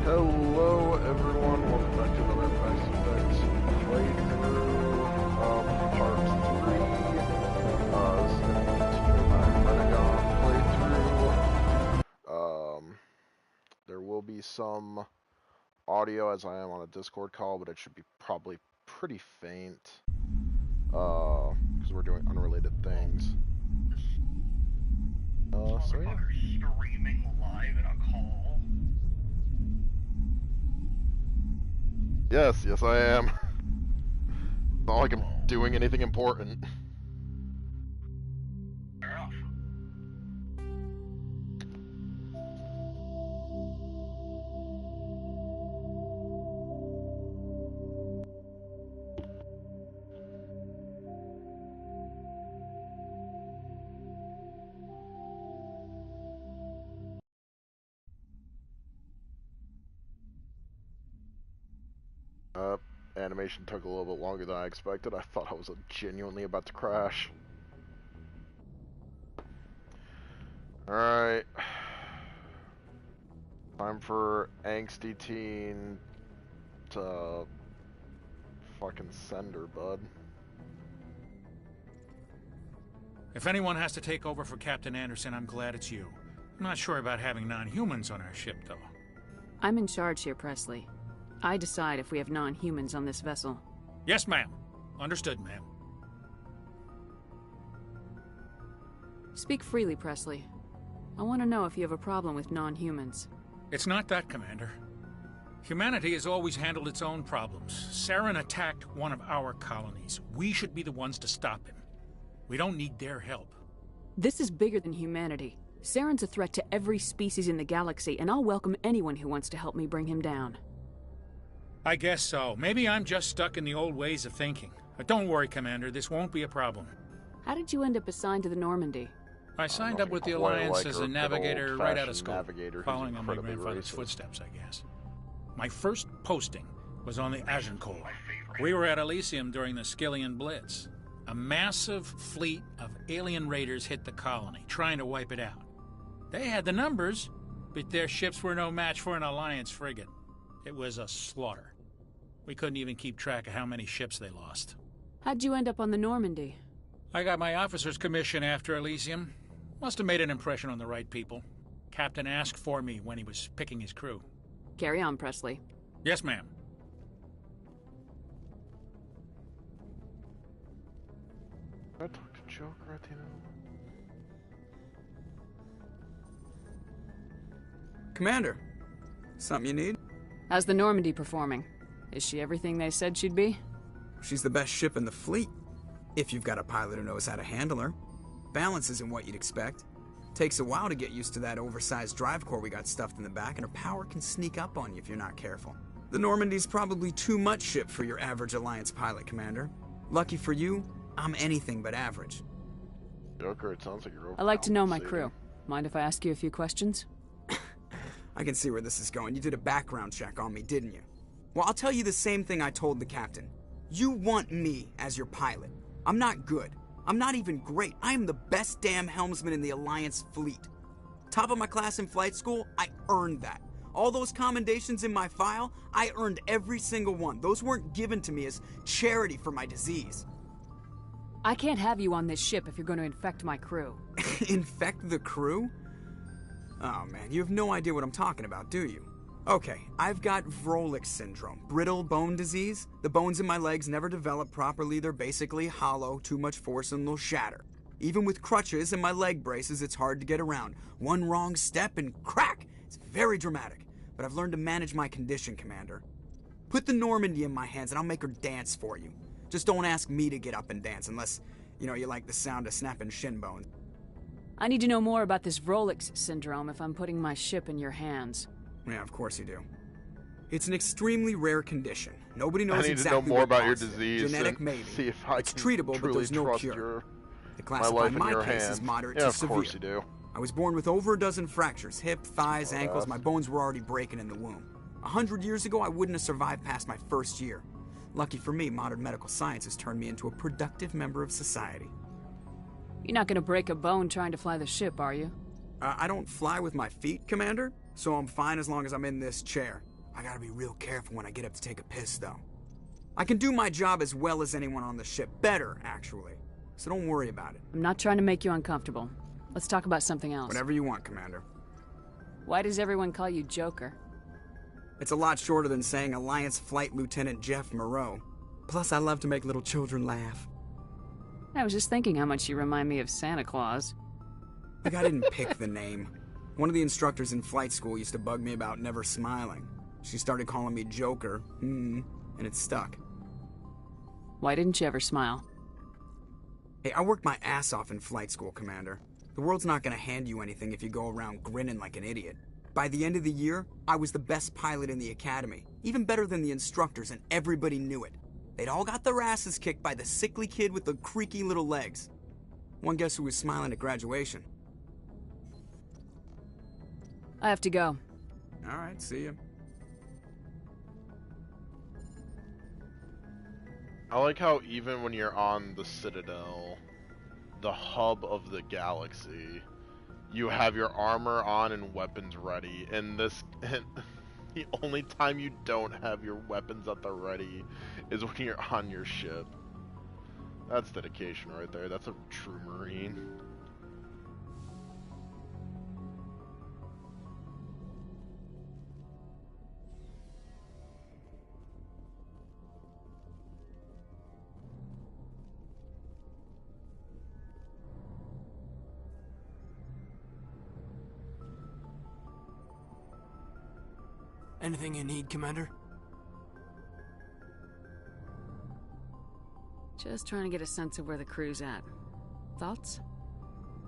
Hello everyone, welcome back to another Mass Effect playthrough, part 3, this is going to be Effect Renegon playthrough. There will be some audio as I am on a Discord call, but it should be probably pretty faint, because we're doing unrelated things. So yeah. Streaming live in a call. Yes, I am. It's not like I'm doing anything important. Fair enough. Animation took a little bit longer than I expected. I thought I was genuinely about to crash. Alright. Time for angsty teen to fucking send her, bud. If anyone has to take over for Captain Anderson, I'm glad it's you. I'm not sure about having non-humans on our ship, though. I'm in charge here, Presley. I decide if we have non-humans on this vessel. Yes, ma'am. Understood, ma'am. Speak freely, Presley. I want to know if you have a problem with non-humans. It's not that, Commander. Humanity has always handled its own problems. Saren attacked one of our colonies. We should be the ones to stop him. We don't need their help. This is bigger than humanity. Saren's a threat to every species in the galaxy, and I'll welcome anyone who wants to help me bring him down. I guess so. Maybe I'm just stuck in the old ways of thinking. But don't worry, Commander. This won't be a problem. How did you end up assigned to the Normandy? I signed up with the Alliance as a navigator right out of school, following in my grandfather's footsteps, I guess. My first posting was on the Agincourt. We were at Elysium during the Skillian Blitz. A massive fleet of alien raiders hit the colony, trying to wipe it out. They had the numbers, but their ships were no match for an Alliance frigate. It was a slaughter. We couldn't even keep track of how many ships they lost. How'd you end up on the Normandy? I got my officer's commission after Elysium. Must have made an impression on the right people. Captain asked for me when he was picking his crew. Carry on, Presley. Yes, ma'am. I talked to Joker at the end. Commander, something you need? How's the Normandy performing? Is she everything they said she'd be? She's the best ship in the fleet, if you've got a pilot who knows how to handle her. Balance isn't what you'd expect. Takes a while to get used to that oversized drive core we got stuffed in the back, and her power can sneak up on you if you're not careful. The Normandy's probably too much ship for your average Alliance pilot, Commander. Lucky for you, I'm anything but average. Joker, it sounds like you're over. I like to know my crew. Mind if I ask you a few questions? I can see where this is going. You did a background check on me, didn't you? Well, I'll tell you the same thing I told the captain. You want me as your pilot. I'm not good. I'm not even great. I am the best damn helmsman in the Alliance fleet. Top of my class in flight school, I earned that. All those commendations in my file, I earned every single one. Those weren't given to me as charity for my disease. I can't have you on this ship if you're going to infect my crew. Infect the crew? Oh man, you have no idea what I'm talking about, do you? Okay, I've got Vrolik syndrome, brittle bone disease. The bones in my legs never develop properly. They're basically hollow, too much force and they'll shatter. Even with crutches and my leg braces, it's hard to get around. One wrong step and crack! It's very dramatic, but I've learned to manage my condition, Commander. Put the Normandy in my hands and I'll make her dance for you. Just don't ask me to get up and dance unless, you like the sound of snapping shin bones. I need to know more about this Vrolik syndrome if I'm putting my ship in your hands. Yeah, of course you do. It's an extremely rare condition. Nobody knows I need exactly to know more what about your causes it. disease. Genetic, and maybe. See if I It's can treatable, but there's no trust cure. They my classify life in my your case hands. as moderate Yeah, to of severe. course you do. I was born with over a dozen fractures, hip, thighs, ankles. My bones were already breaking in the womb. 100 years ago, I wouldn't have survived past my first year. Lucky for me, modern medical science has turned me into a productive member of society. You're not going to break a bone trying to fly the ship, are you? I don't fly with my feet, Commander, so I'm fine as long as I'm in this chair. I gotta be real careful when I get up to take a piss, though. I can do my job as well as anyone on the ship. Better, actually. So don't worry about it. I'm not trying to make you uncomfortable. Let's talk about something else. Whatever you want, Commander. Why does everyone call you Joker? It's a lot shorter than saying Alliance Flight Lieutenant Jeff Moreau. Plus, I love to make little children laugh. I was just thinking how much you remind me of Santa Claus. Like I didn't pick the name. One of the instructors in flight school used to bug me about never smiling. She started calling me Joker, and it stuck. Why didn't you ever smile? Hey, I worked my ass off in flight school, Commander. The world's not gonna hand you anything if you go around grinning like an idiot. By the end of the year, I was the best pilot in the academy, even better than the instructors, and everybody knew it. They'd all got their asses kicked by the sickly kid with the creaky little legs. One guess who was smiling at graduation? I have to go. All right, see ya. I like how even when you're on the Citadel, the hub of the galaxy, you have your armor on and weapons ready, and the only time you don't have your weapons at the ready is when you're on your ship. That's dedication right there. That's a true Marine. Anything you need, Commander? Just trying to get a sense of where the crew's at. Thoughts?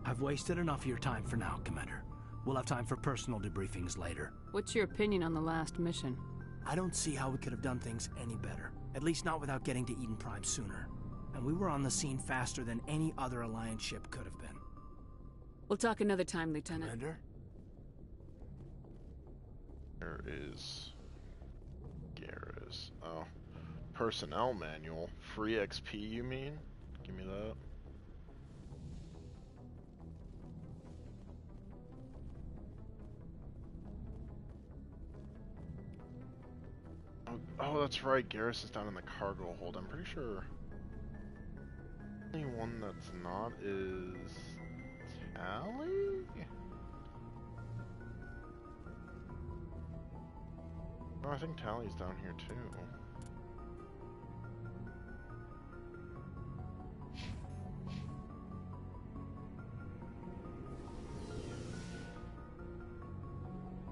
I've wasted enough of your time for now, Commander. We'll have time for personal debriefings later. What's your opinion on the last mission? I don't see how we could have done things any better. At least not without getting to Eden Prime sooner. And we were on the scene faster than any other Alliance ship could have been. We'll talk another time, Lieutenant. Commander? There is Garrus. Oh. Personnel manual. Free XP, you mean? Give me that. Oh, that's right. Garrus is down in the cargo hold. I'm pretty sure the only one that's not is Tally? Oh, I think Tally's down here too.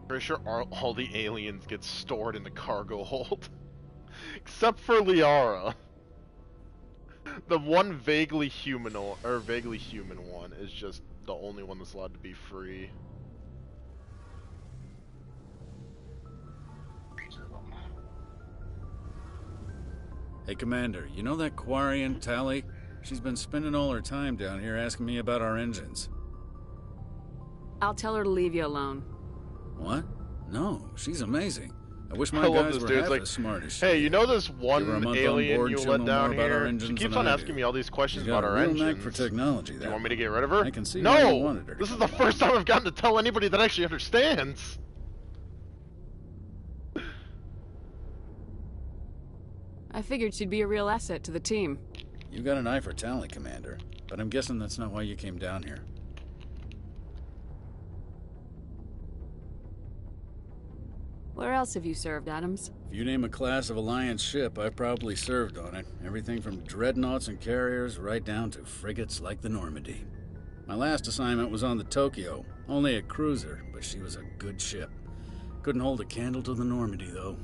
Pretty sure all the aliens get stored in the cargo hold. Except for Liara. The one vaguely human one is just the only one that's allowed to be free. Hey, Commander, you know that Quarian, Tally? She's been spending all her time down here asking me about our engines. I'll tell her to leave you alone. What? No, she's amazing. I wish my guys were half as smart as she. Hey, you know this one alien you let down here? She keeps on asking me all these questions about our engines. Knack for technology. Do you want me to get rid of her? I can see why you wanted her. This is the first time I've gotten to tell anybody that actually understands. I figured she'd be a real asset to the team. You got an eye for Tally, Commander, but I'm guessing that's not why you came down here. Where else have you served, Adams? If you name a class of Alliance ship, I've probably served on it. Everything from dreadnoughts and carriers right down to frigates like the Normandy. My last assignment was on the Tokyo, only a cruiser, but she was a good ship. Couldn't hold a candle to the Normandy, though.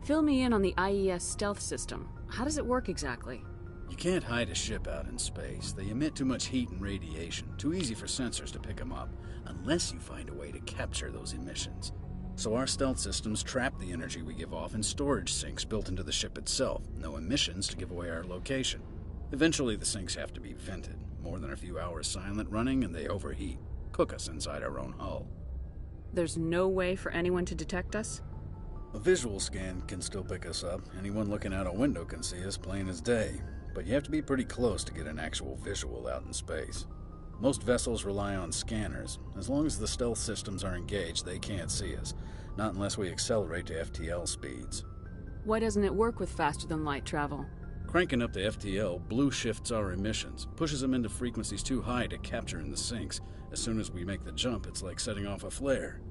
Fill me in on the IES stealth system. How does it work exactly? You can't hide a ship out in space. They emit too much heat and radiation. Too easy for sensors to pick them up, unless you find a way to capture those emissions. So our stealth systems trap the energy we give off in storage sinks built into the ship itself. No emissions to give away our location. Eventually the sinks have to be vented. More than a few hours silent running and they overheat. Cook us inside our own hull. There's no way for anyone to detect us? A visual scan can still pick us up. Anyone looking out a window can see us plain as day. But you have to be pretty close to get an actual visual out in space. Most vessels rely on scanners. As long as the stealth systems are engaged, they can't see us. Not unless we accelerate to FTL speeds. Why doesn't it work with faster-than-light travel? Cranking up the FTL blue shifts our emissions, pushes them into frequencies too high to capture in the sinks. As soon as we make the jump, it's like setting off a flare.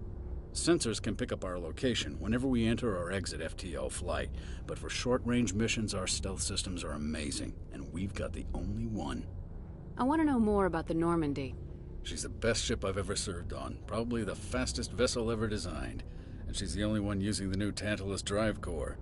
Sensors can pick up our location whenever we enter or exit FTL flight, but for short-range missions, our stealth systems are amazing, and we've got the only one. I want to know more about the Normandy. She's the best ship I've ever served on, probably the fastest vessel ever designed, and she's the only one using the new Tantalus drive core.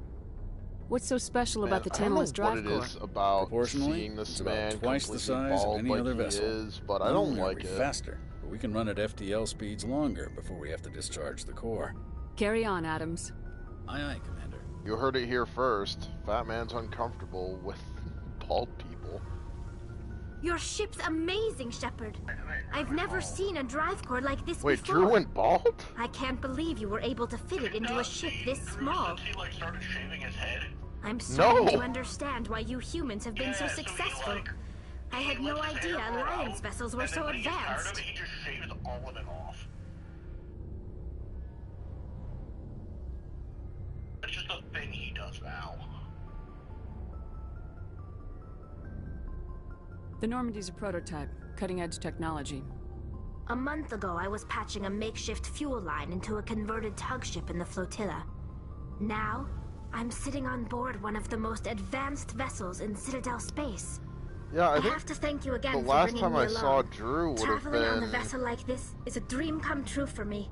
What's so special about the Tantalus drive core? What it is about Proportionally, seeing this it's man about twice the size of any other vessel. But I don't like it. Faster, but we can run at FTL speeds longer before we have to discharge the core. Carry on, Adams. Aye, aye, Commander. You heard it here first. Fat Man's uncomfortable with bald people. Your ship's amazing, Shepard. I've never seen a drive core like this before. Wait, Drew went bald? I can't believe you were able to fit it into a ship this small. He like started shaving his head. I'm starting to understand why you humans have been so successful. I had no idea Alliance vessels were so advanced. He just shaved all of it off. It's just a thing he does now. The Normandy's a prototype, cutting-edge technology. A month ago, I was patching a makeshift fuel line into a converted tug ship in the flotilla. Now, I'm sitting on board one of the most advanced vessels in Citadel space. Yeah, I have to thank you again the for last bringing time me I along. saw Drew would have Traveling on a been... vessel like this is a dream come true for me.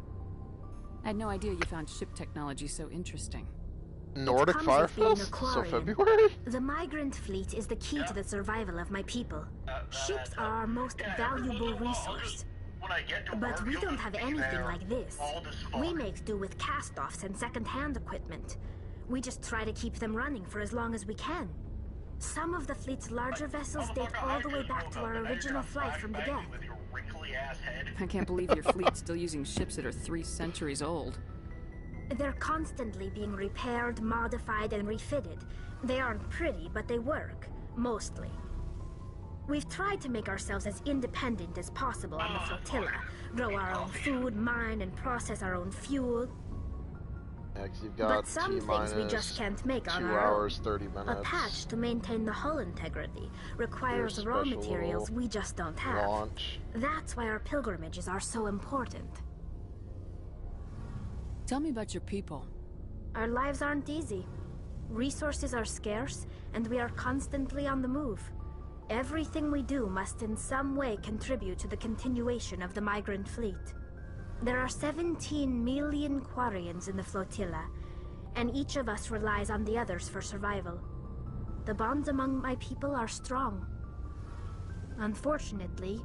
I had no idea you found ship technology so interesting. Nordic Firefest? So February? The migrant fleet is the key to the survival of my people. Ships are our most valuable resource. But we don't have anything like this. We make do with cast-offs and second-hand equipment. We just try to keep them running for as long as we can. Some of the fleet's larger vessels date all the way back to our original flight from the Geth. I can't believe your fleet's still using ships that are 3 centuries old. They're constantly being repaired, modified, and refitted. They aren't pretty, but they work. Mostly. We've tried to make ourselves as independent as possible on the flotilla. Grow our own food, mine, and process our own fuel. You've got but some things we just can't make on 2 our hours, own. 30 minutes. A patch to maintain the hull integrity requires raw materials we just don't have. Launch. That's why our pilgrimages are so important. Tell me about your people. Our lives aren't easy. Resources are scarce, and we are constantly on the move. Everything we do must in some way contribute to the continuation of the migrant fleet. There are 17 million Quarians in the flotilla, and each of us relies on the others for survival. The bonds among my people are strong. Unfortunately,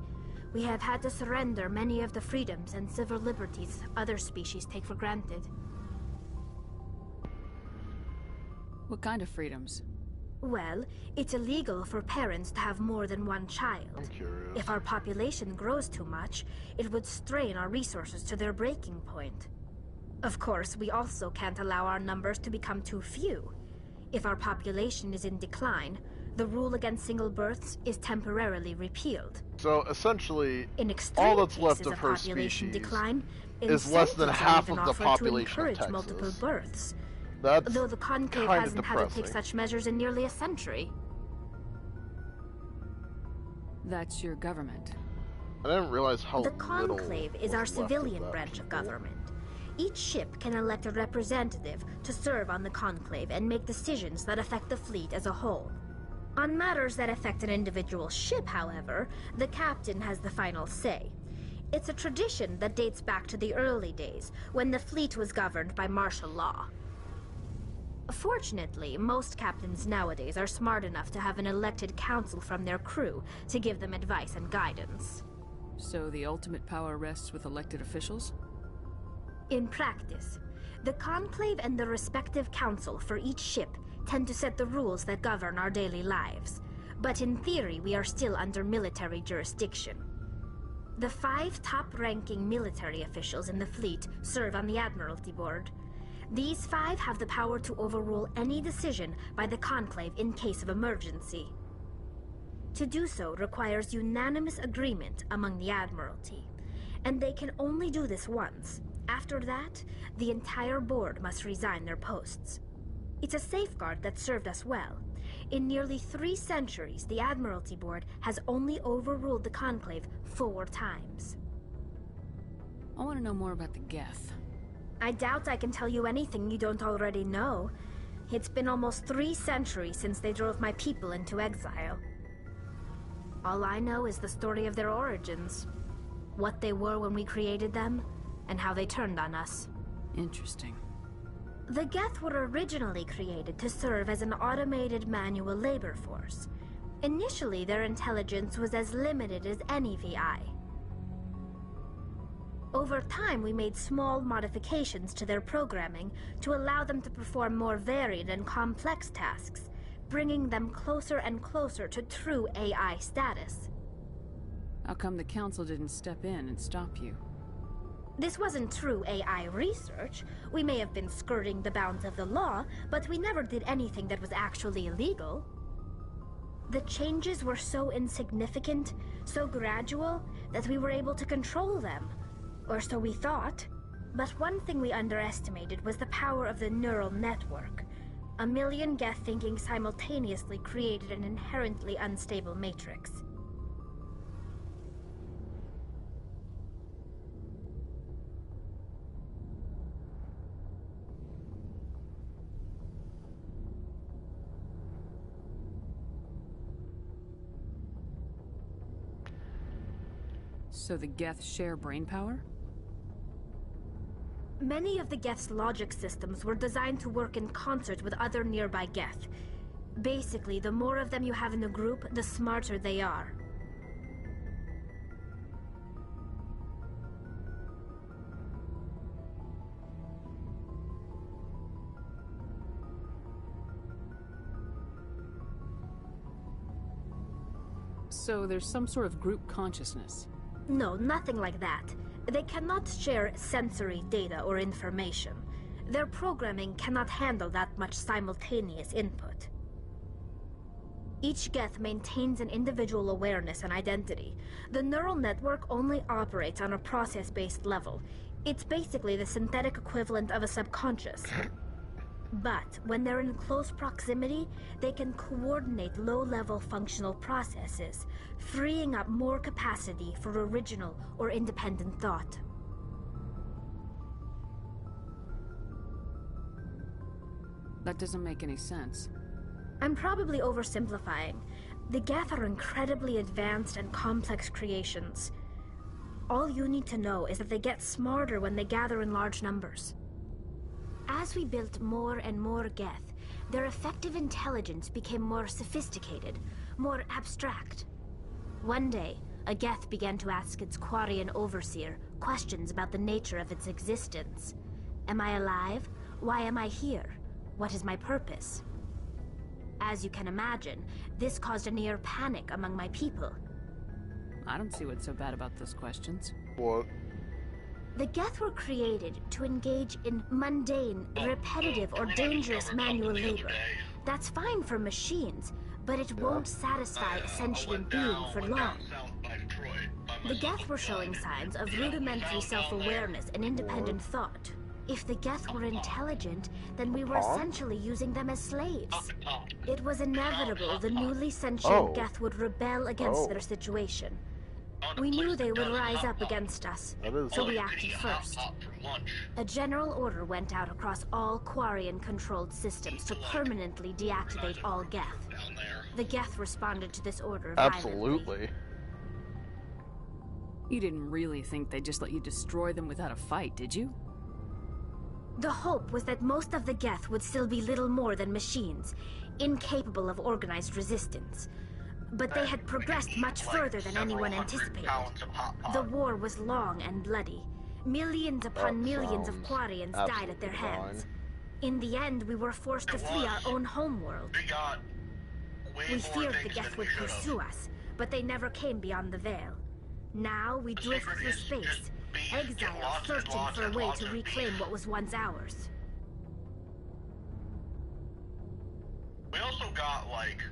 we have had to surrender many of the freedoms and civil liberties other species take for granted. What kind of freedoms? Well, it's illegal for parents to have more than one child. I'm curious. If our population grows too much, it would strain our resources to their breaking point. Of course, we also can't allow our numbers to become too few. If our population is in decline, the rule against single births is temporarily repealed. So essentially, in all that's left of her species decline is less than half of the population of Texas. Multiple births. That's though the Conclave hasn't had to take such measures in nearly a century. That's your government. I didn't realize how the Conclave is our civilian branch of government. Each ship can elect a representative to serve on the Conclave and make decisions that affect the fleet as a whole. On matters that affect an individual ship, however, the captain has the final say. It's a tradition that dates back to the early days, when the fleet was governed by martial law. Fortunately, most captains nowadays are smart enough to have an elected council from their crew to give them advice and guidance. So the ultimate power rests with elected officials? In practice, the Conclave and the respective council for each ship tend to set the rules that govern our daily lives. But in theory, we are still under military jurisdiction. The 5 top-ranking military officials in the fleet serve on the Admiralty Board. These 5 have the power to overrule any decision by the Conclave in case of emergency. To do so requires unanimous agreement among the Admiralty, and they can only do this once. After that, the entire board must resign their posts. It's a safeguard that served us well. In nearly 3 centuries, the Admiralty Board has only overruled the Conclave 4 times. I want to know more about the Geth. I doubt I can tell you anything you don't already know. It's been almost 3 centuries since they drove my people into exile. All I know is the story of their origins. What they were when we created them, and how they turned on us. Interesting. The Geth were originally created to serve as an automated manual labor force. Initially, their intelligence was as limited as any VI. Over time, we made small modifications to their programming to allow them to perform more varied and complex tasks, bringing them closer and closer to true AI status. How come the Council didn't step in and stop you? This wasn't true AI research. We may have been skirting the bounds of the law, but we never did anything that was actually illegal. The changes were so insignificant, so gradual, that we were able to control them. Or so we thought. But one thing we underestimated was the power of the neural network. 1 million Geth thinking simultaneously created an inherently unstable matrix. So the Geth share brainpower? Many of the Geth's logic systems were designed to work in concert with other nearby Geth. Basically, the more of them you have in a group, the smarter they are. So there's some sort of group consciousness? No, nothing like that. They cannot share sensory data or information. Their programming cannot handle that much simultaneous input. Each Geth maintains an individual awareness and identity. The neural network only operates on a process-based level. It's basically the synthetic equivalent of a subconscious. But when they're in close proximity, they can coordinate low-level functional processes, freeing up more capacity for original or independent thought. That doesn't make any sense. I'm probably oversimplifying. The Geth are incredibly advanced and complex creations. All you need to know is that they get smarter when they gather in large numbers. As we built more and more Geth, their effective intelligence became more sophisticated, more abstract. One day, a Geth began to ask its Quarian overseer questions about the nature of its existence. Am I alive? Why am I here? What is my purpose? As you can imagine, this caused a near panic among my people. I don't see what's so bad about those questions. What? The Geth were created to engage in mundane, repetitive, or dangerous manual labor. That's fine for machines, but it won't satisfy a sentient being for long. The Geth were showing signs of rudimentary self-awareness and independent thought. If the Geth were intelligent, then we were essentially using them as slaves. It was inevitable the newly sentient Geth would rebel against their situation. We knew they would rise up against us, so we acted first. A general order went out across all Quarian-controlled systems to permanently deactivate all Geth. The Geth responded to this order violently. Absolutely. You didn't really think they'd just let you destroy them without a fight, did you? The hope was that most of the Geth would still be little more than machines, incapable of organized resistance. But they had progressed much further than anyone anticipated. The war was long and bloody. Millions upon millions of Quarians died at their hands. In the end, we were forced to flee our own homeworld. We feared the Geth would pursue us, but they never came beyond the Veil. Now we drift through space, exiled, searching for a way to reclaim what was once ours. We also got, like,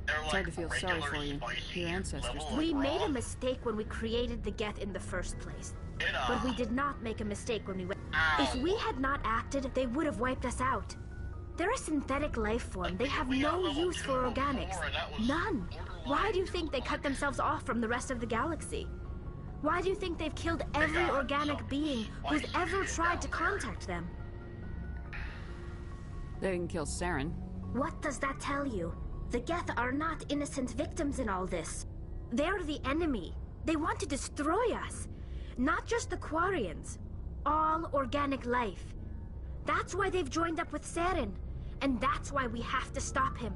It's hard to feel sorry for you. Your ancestors. We made a mistake when we created the Geth in the first place. But we did not make a mistake when we went. If we had not acted, they would have wiped us out. They're a synthetic life form. They have no use for organics. None. Why do you think they cut themselves off from the rest of the galaxy? Why do you think they've killed every organic being who's ever tried to contact them? They didn't kill Saren. What does that tell you? The Geth are not innocent victims in all this. They're the enemy. They want to destroy us. Not just the Quarians. All organic life. That's why they've joined up with Saren. And that's why we have to stop him.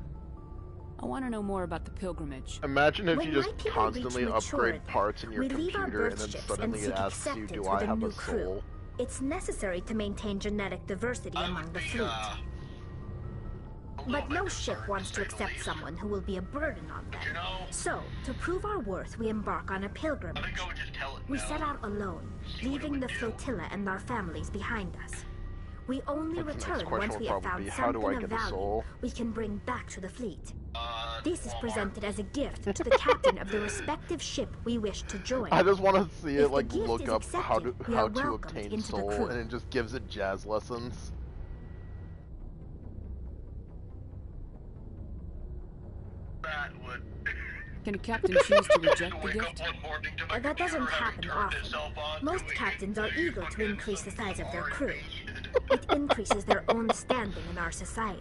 I want to know more about the pilgrimage. Imagine if you just constantly upgrade parts in your computer and then suddenly it asks you, do I have a soul? It's necessary to maintain genetic diversity among the fleet. But no ship wants to accept someone who will be a burden on them. So, to prove our worth, we embark on a pilgrimage. We set out alone, leaving the flotilla and our families behind us. We only return once we have found something of value we can bring back to the fleet. This is presented as a gift to the captain of the respective ship we wish to join. I just want to see it, like, look up how to obtain soul, and it just gives it jazz lessons. Can a captain choose to reject the gift? That doesn't happen often. Most captains are eager to increase the size of their crew. It increases their own standing in our society.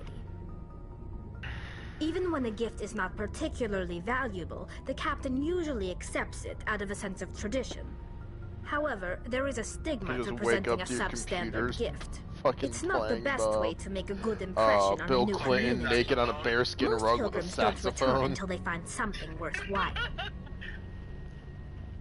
Even when a gift is not particularly valuable, the captain usually accepts it out of a sense of tradition. However, there is a stigma to presenting a substandard gift. It's not the best way to make a good impression on Bill a new Clinton community. naked on a bearskin rug with a Most pilgrims don't return saxophone. until they find something worthwhile.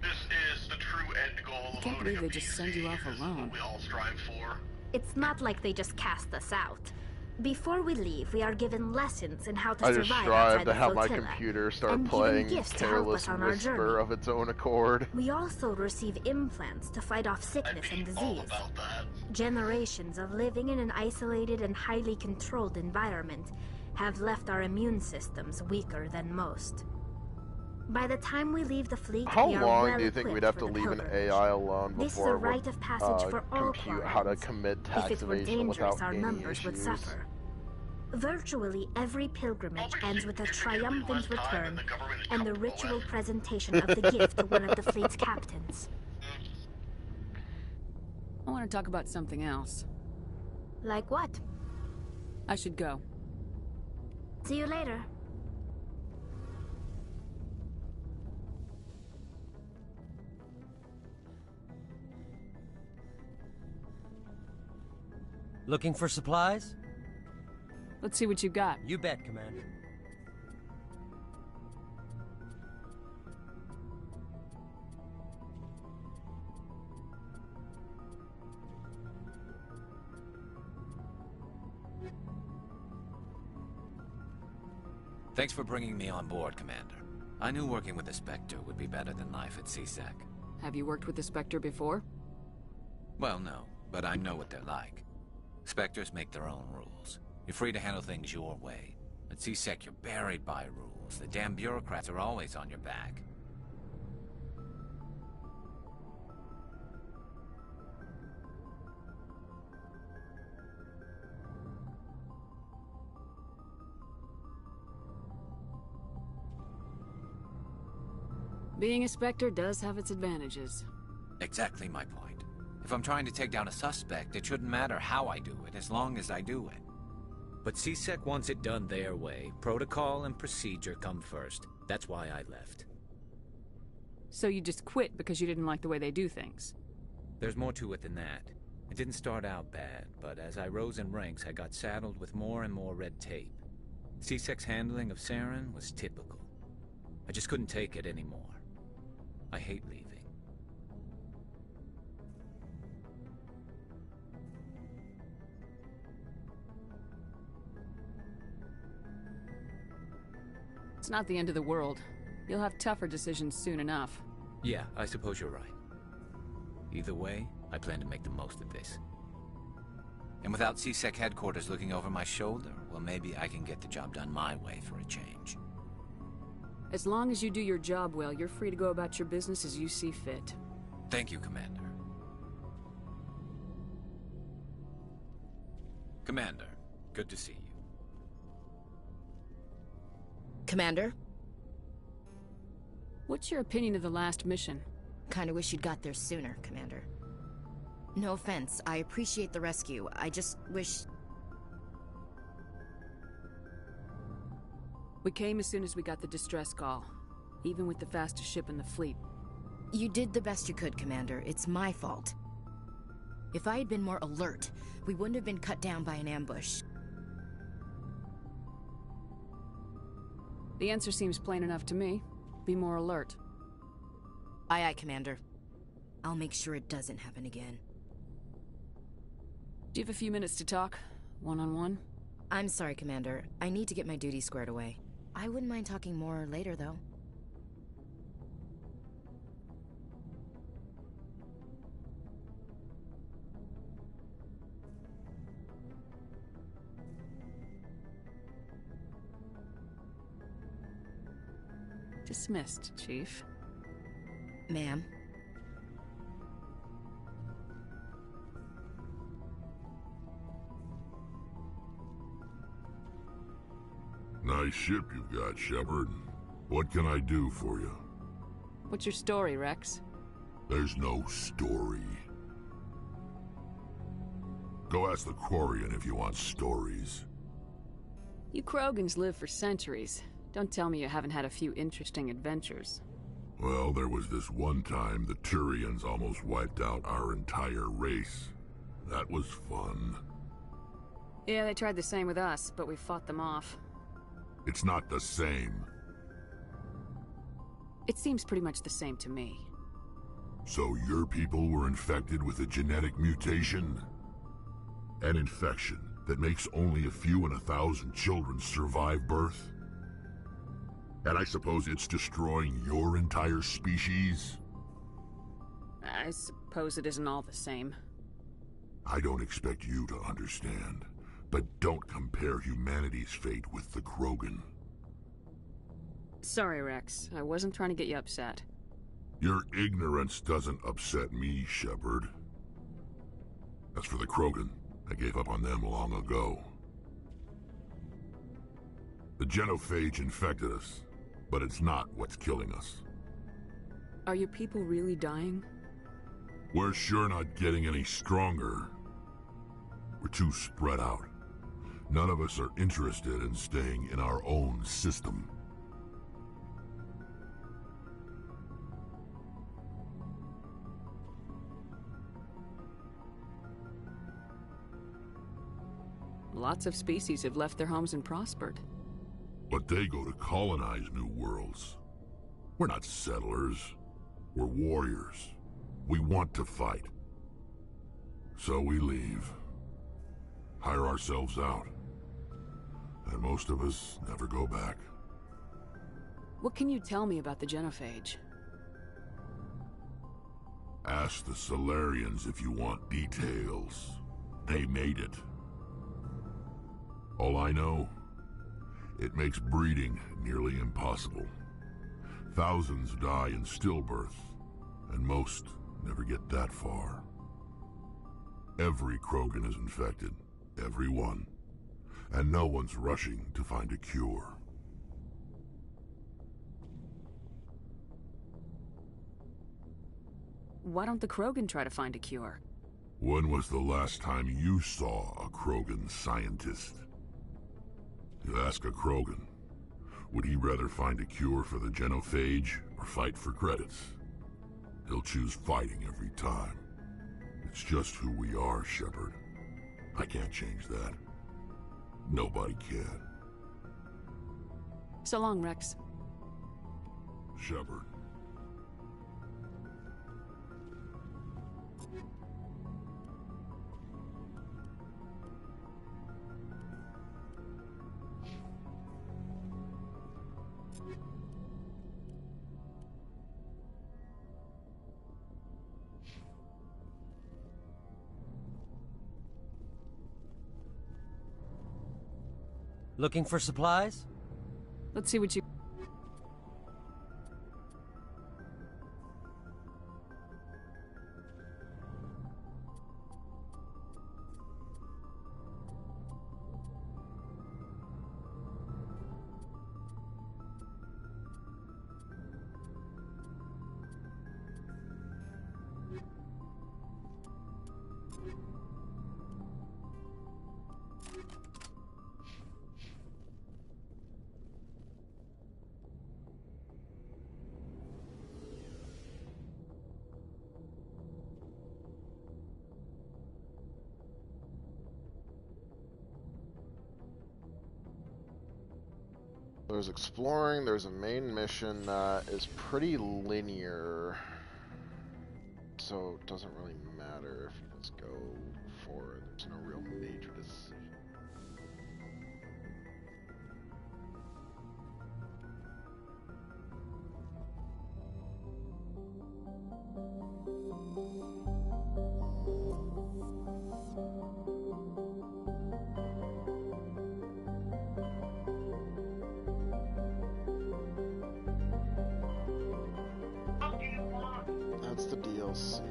This is the true end goal I can't believe they just send you off alone. we all strive for. It's not like they just cast us out. Before we leave, we are given lessons in how to I survive just strive outside to the have my flotilla, computer start and playing given gifts to help Careless us on our Whisper journey. of its own accord. We also receive implants to fight off sickness and disease. Generations of living in an isolated and highly controlled environment have left our immune systems weaker than most. By the time we leave the fleet, How we are long well do you think we'd have to leave an AI alone This is a before it rite would of passage for all compute how to Quarians. commit tax If it were evasion dangerous, without our any numbers would issues? suffer. Virtually every pilgrimage ends with a triumphant return and the ritual presentation of the gift to one of the fleet's captains. I want to talk about something else. Like what? I should go. See you later. Looking for supplies? Let's see what you got. You bet, Commander. Thanks for bringing me on board, Commander. I knew working with the Spectre would be better than life at CSEC. Have you worked with the Spectre before? Well, no, but I know what they're like. Spectres make their own rules. You're free to handle things your way. At CSEC, you're buried by rules. The damn bureaucrats are always on your back. Being a Spectre does have its advantages. Exactly my point. If I'm trying to take down a suspect, it shouldn't matter how I do it, as long as I do it. But CSEC wants it done their way. Protocol and procedure come first. That's why I left. So you just quit because you didn't like the way they do things? There's more to it than that. It didn't start out bad, but as I rose in ranks, I got saddled with more and more red tape. CSEC's handling of Saren was typical. I just couldn't take it anymore. I hate leaving. It's not the end of the world. You'll have tougher decisions soon enough. Yeah, I suppose you're right. Either way, I plan to make the most of this. And without CSEC headquarters looking over my shoulder, well, maybe I can get the job done my way for a change. As long as you do your job well, you're free to go about your business as you see fit. Thank you, Commander. Commander, good to see you. Commander? What's your opinion of the last mission? Kinda wish you'd got there sooner, Commander. No offense, I appreciate the rescue. I just wish... We came as soon as we got the distress call, even with the fastest ship in the fleet. You did the best you could, Commander. It's my fault. If I had been more alert, we wouldn't have been cut down by an ambush. The answer seems plain enough to me. Be more alert. Aye, aye, Commander. I'll make sure it doesn't happen again. Do you have a few minutes to talk? One-on-one? I'm sorry, Commander. I need to get my duties squared away. I wouldn't mind talking more later, though. Dismissed, Chief. Ma'am. Nice ship you've got, Shepard. What can I do for you? What's your story, Rex? There's no story. Go ask the Quarian if you want stories. You Krogans live for centuries. Don't tell me you haven't had a few interesting adventures. Well, there was this one time the Turians almost wiped out our entire race. That was fun. Yeah, they tried the same with us, but we fought them off. It's not the same. It seems pretty much the same to me. So your people were infected with a genetic mutation? An infection that makes only a few in 1,000 children survive birth? And I suppose it's destroying your entire species? I suppose it isn't all the same. I don't expect you to understand, but don't compare humanity's fate with the Krogan. Sorry, Rex. I wasn't trying to get you upset. Your ignorance doesn't upset me, Shepard. As for the Krogan, I gave up on them long ago. The genophage infected us, but it's not what's killing us. Are your people really dying? We're sure not getting any stronger. We're too spread out. None of us are interested in staying in our own system. Lots of species have left their homes and prospered. But they go to colonize new worlds. We're not settlers. We're warriors. We want to fight. So we leave. Hire ourselves out. And most of us never go back. What can you tell me about the genophage? Ask the Solarians if you want details. They made it. All I know, it makes breeding nearly impossible. Thousands die in stillbirth, and most never get that far. Every Krogan is infected, every one, and no one's rushing to find a cure. Why don't the Krogan try to find a cure? When was the last time you saw a Krogan scientist? You ask a Krogan, would he rather find a cure for the genophage or fight for credits? He'll choose fighting every time. It's just who we are, Shepard. I can't change that. Nobody can. So long, Rex. Shepard. Looking for supplies? Let's see what you... there's exploring, there's a main mission that is pretty linear, so it doesn't really matter if you just go for it. There's no real major decision. That's the DLC.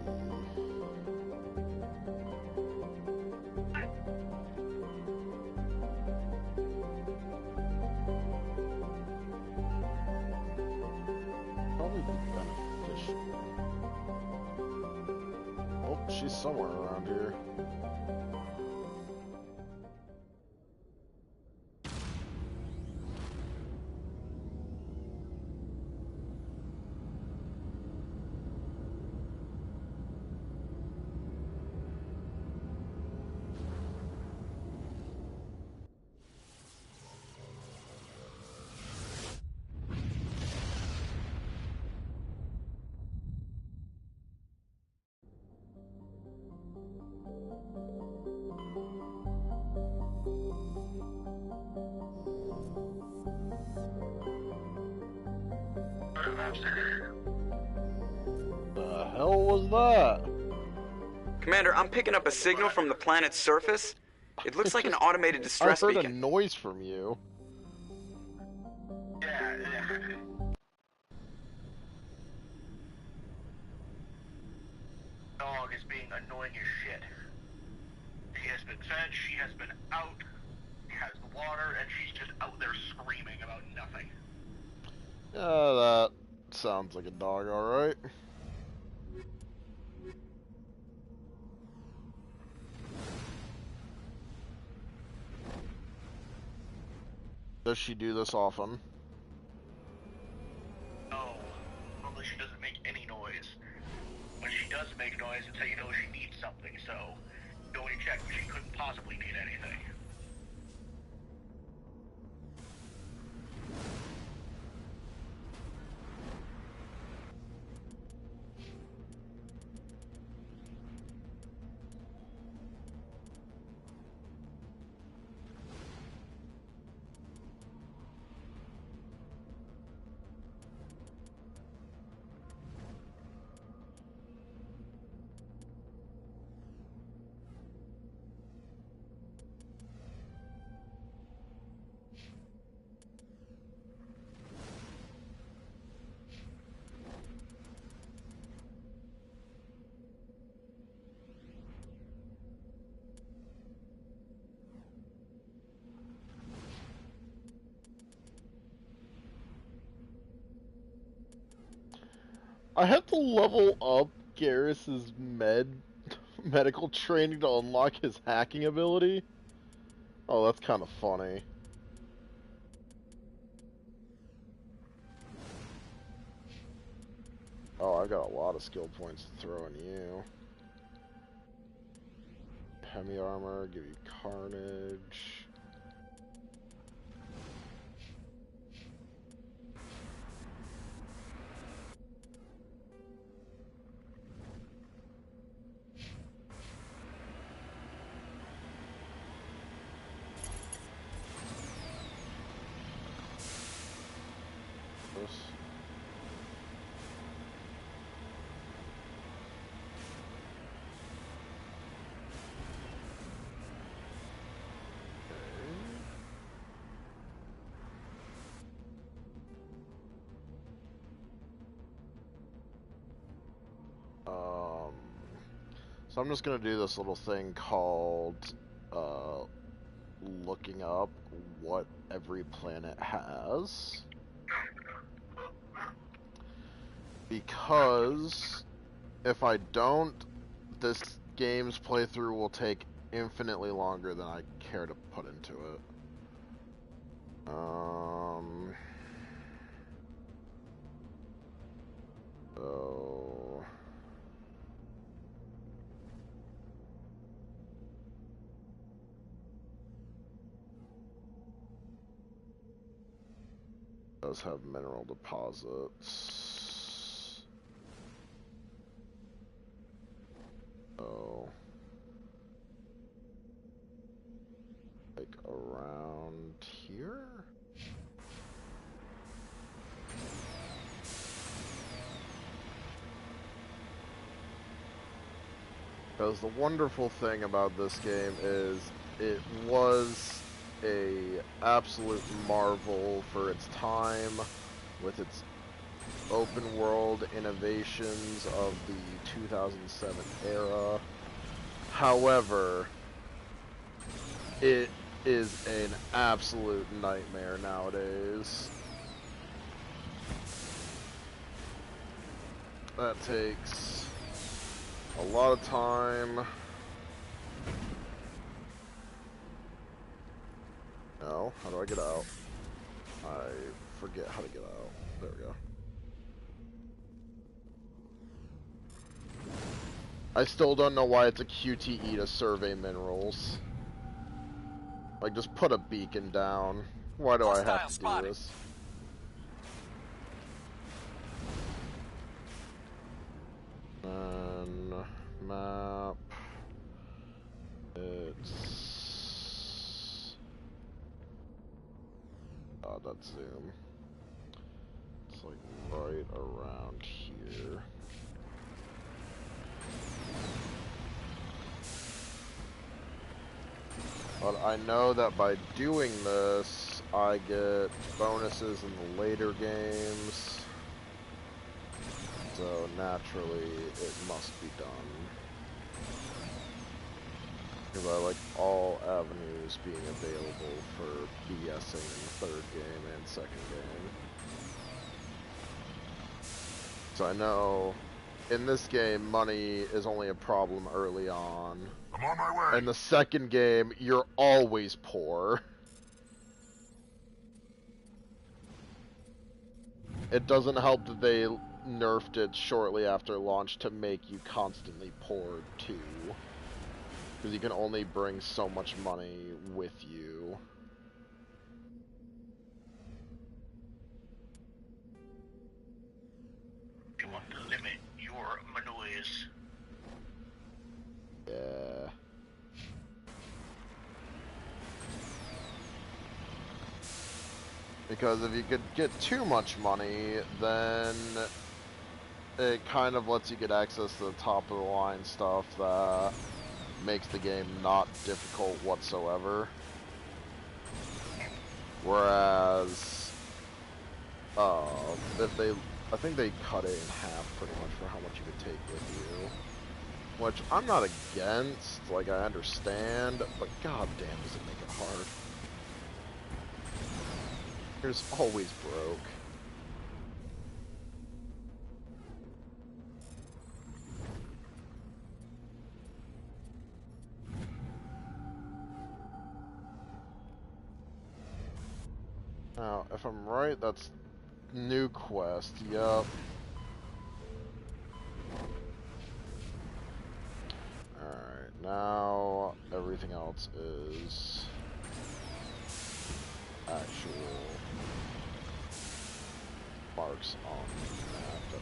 Probably be beneficial. Oh, she's somewhere around here. The hell was that? Commander, I'm picking up a signal from the planet's surface. It looks like an automated distress beacon. I heard beacon. a noise from you. Dog is being annoying as shit. She has been fed, she has been out, she has the water, and she's just out there screaming about nothing. That sounds like a dog, alright. Does she do this often? No. Normally she doesn't make any noise. When she does make noise, it's how you know she needs something, so go and check, but she couldn't possibly need anything. I have to level up Garrus's medical training to unlock his hacking ability. Oh, that's kind of funny. Oh, I got a lot of skill points to throw in you. Heavy armor, give you carnage. So I'm just gonna do this little thing called looking up what every planet has, because if I don't, this game's playthrough will take infinitely longer than I care to put into it. So does have mineral deposits. So, like around here? Because the wonderful thing about this game is it was a absolute marvel for its time with its open world innovations of the 2007 era. However, it is an absolute nightmare nowadays. That takes a lot of time. No, how do I get out? I forget how to get out. There we go. I still don't know why it's a QTE to survey minerals. Like, just put a beacon down. Why do I have to do this? And map. It's that zoom. It's like right around here. But I know that by doing this, I get bonuses in the later games. So naturally, it must be done. Because I like all avenues being available for BSing in the third game and second game. So I know in this game, money is only a problem early on. I'm on my way. In the second game, you're always poor. It doesn't help that they nerfed it shortly after launch to make you constantly poor too. Because you can only bring so much money with you. You want to limit your menus. Yeah. Because if you could get too much money, then it kind of lets you get access to the top of the line stuff that makes the game not difficult whatsoever. Whereas, if they, I think they cut it in half pretty much for how much you could take with you. Which I'm not against, like I understand, but goddamn does it make it hard. It's always broke. Now, if I'm right, that's new quest, yup. Alright, now everything else is actual marks on the map that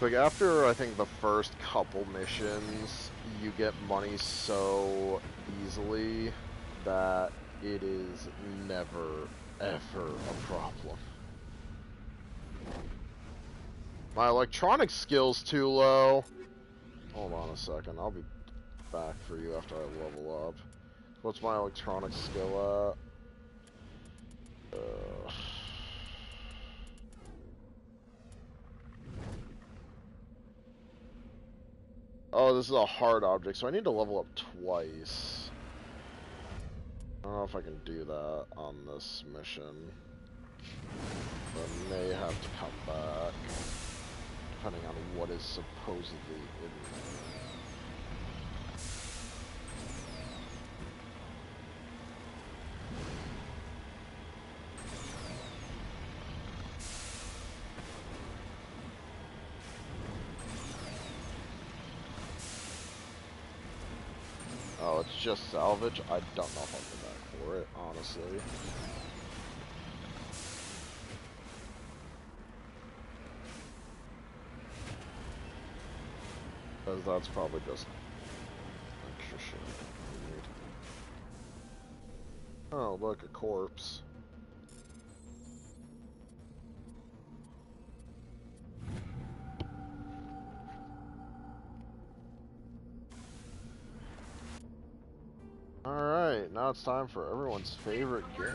like after I think the first couple missions, you get money so easily that it is never ever a problem. My electronic skill's too low. Hold on a second, I'll be back for you after I level up. What's my electronic skill at? Oh, this is a hard object, so I need to level up twice. I don't know if I can do that on this mission. But I may have to come back, depending on what is supposedly in there. Oh, it's just salvage? I don't know if I'll go back for it. honestly. Because that's probably just extra shit we need. Oh, look, a corpse. Alright, now it's time for everyone's favorite game.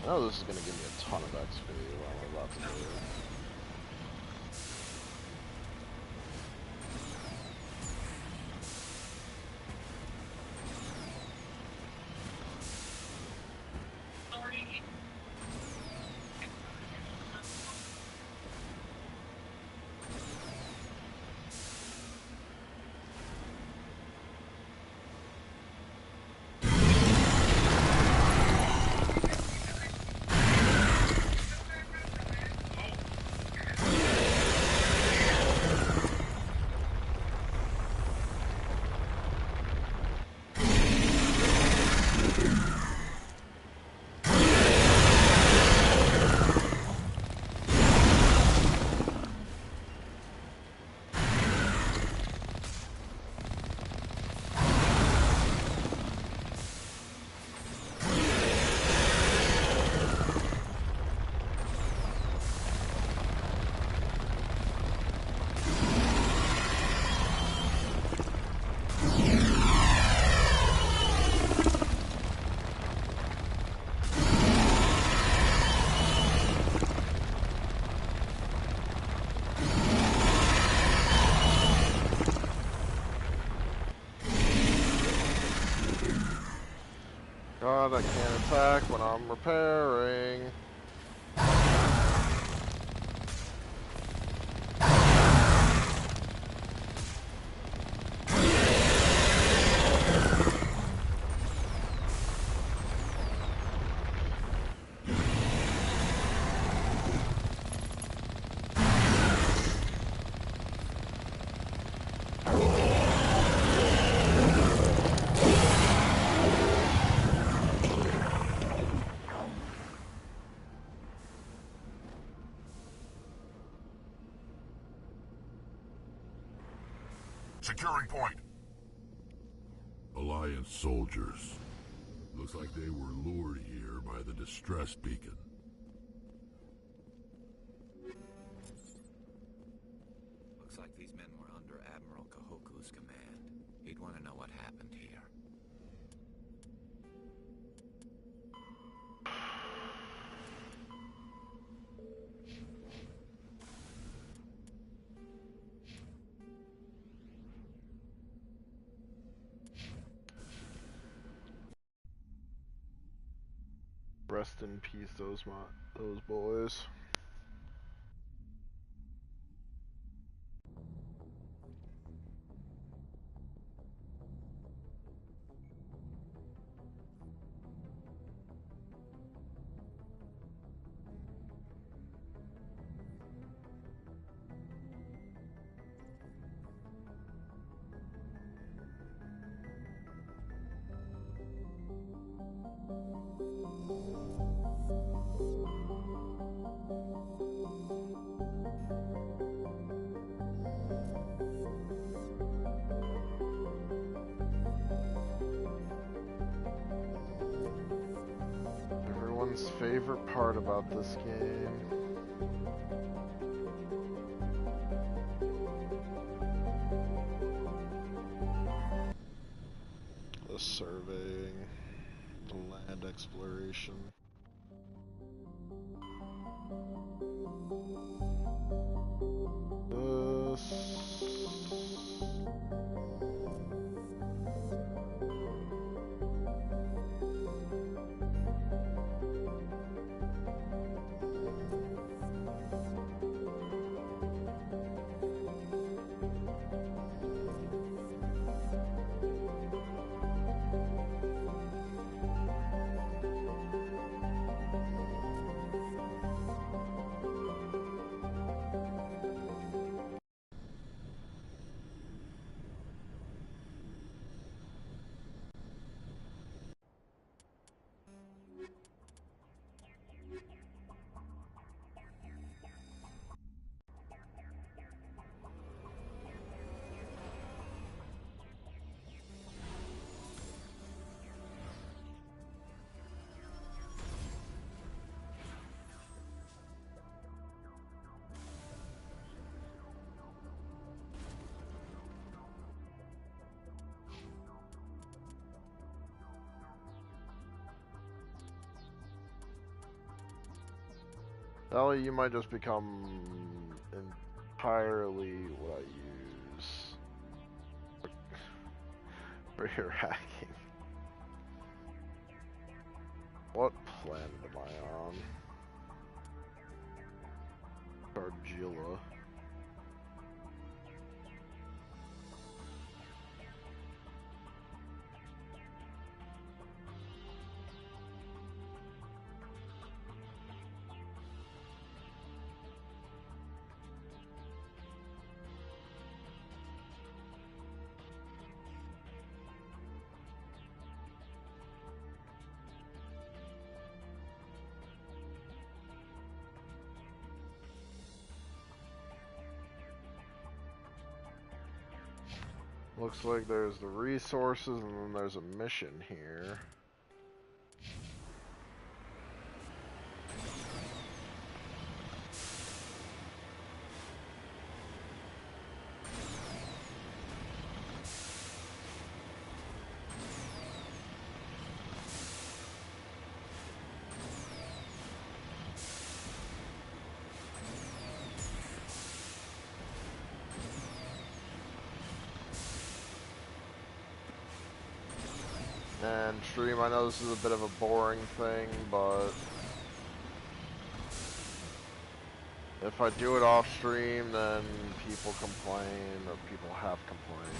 I know this is going to give me a ton of XP when I'm about to do it. God, I can't attack when I'm repairing. Securing point. Alliance soldiers. Looks like they were lured here by the distress beacon. Looks like these men were under Admiral Kahoku's command. He'd want to know what happened here. Rest in peace, those boys. Everyone's favorite part about this game. The surveying, the land exploration. Ellie, you might just become entirely what I use for your hacking. What planet am I on? Argilla. Looks like there's the resources and then there's a mission here. And stream, I know this is a bit of a boring thing, but if I do it off stream, then people complain, or people have complained,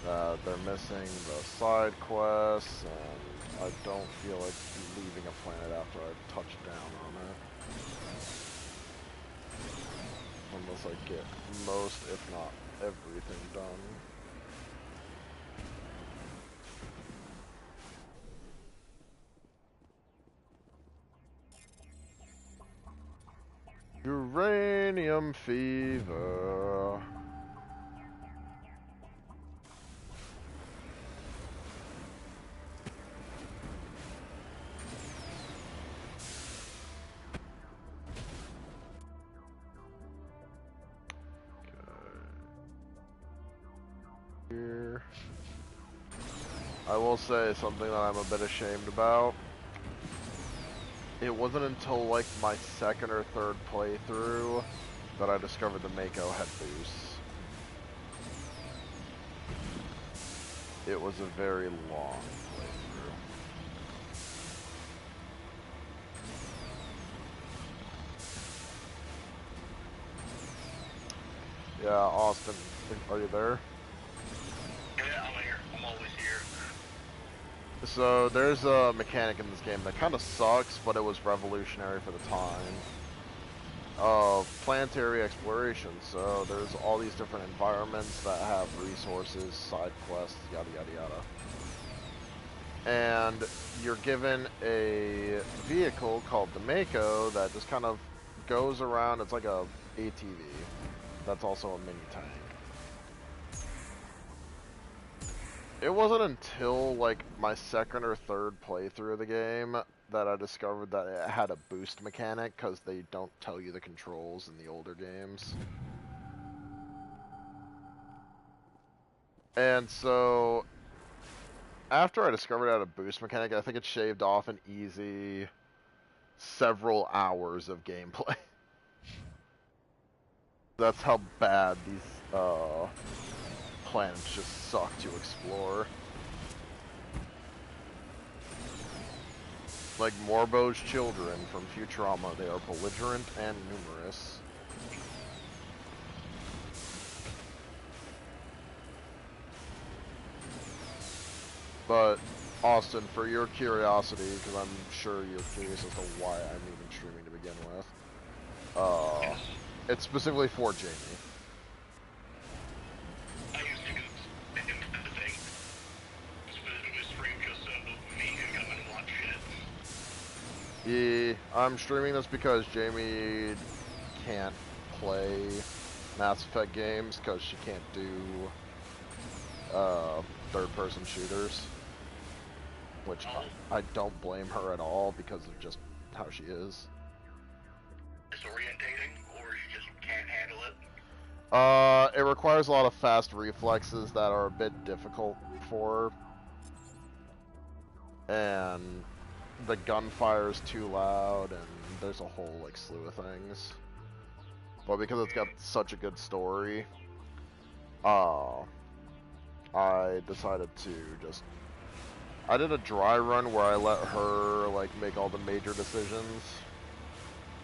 that they're missing the side quests, and I don't feel like leaving a planet after I've touched down on it. Unless I get most, if not everything done. Uranium fever. Here. I will say something that I'm a bit ashamed about. It wasn't until like my second or third playthrough that I discovered the Mako had boosts. It was a very long playthrough. Yeah, Austin, are you there? Yeah, I'm here. I'm always here. So there's a mechanic in this game that kind of sucks, but it was revolutionary for the time. Planetary exploration. So there's all these different environments that have resources, side quests, yada yada yada. And you're given a vehicle called the Mako that just kind of goes around. It's like a ATV. That's also a mini tank. It wasn't until like my second or third playthrough of the game that I discovered that it had a boost mechanic, because they don't tell you the controls in the older games. And so after I discovered it had a boost mechanic, I think it shaved off an easy several hours of gameplay. That's how bad these planets just suck to explore. Like Morbo's children from Futurama, they are belligerent and numerous. But, Austin, for your curiosity, because I'm sure you're curious as to why I'm even streaming to begin with, it's specifically for Jamie. I used to do the thing. Specifically stream just so me can come and watch it. Yeah, I'm streaming this because Jamie can't play Mass Effect games because she can't do third-person shooters, which I don't blame her at all because of just how she is. Disorientating, or she just can't handle it? It requires a lot of fast reflexes that are a bit difficult for her. And the gunfire is too loud, and there's a whole like slew of things. But because it's got such a good story, I decided to just. I did a dry run where I let her like make all the major decisions.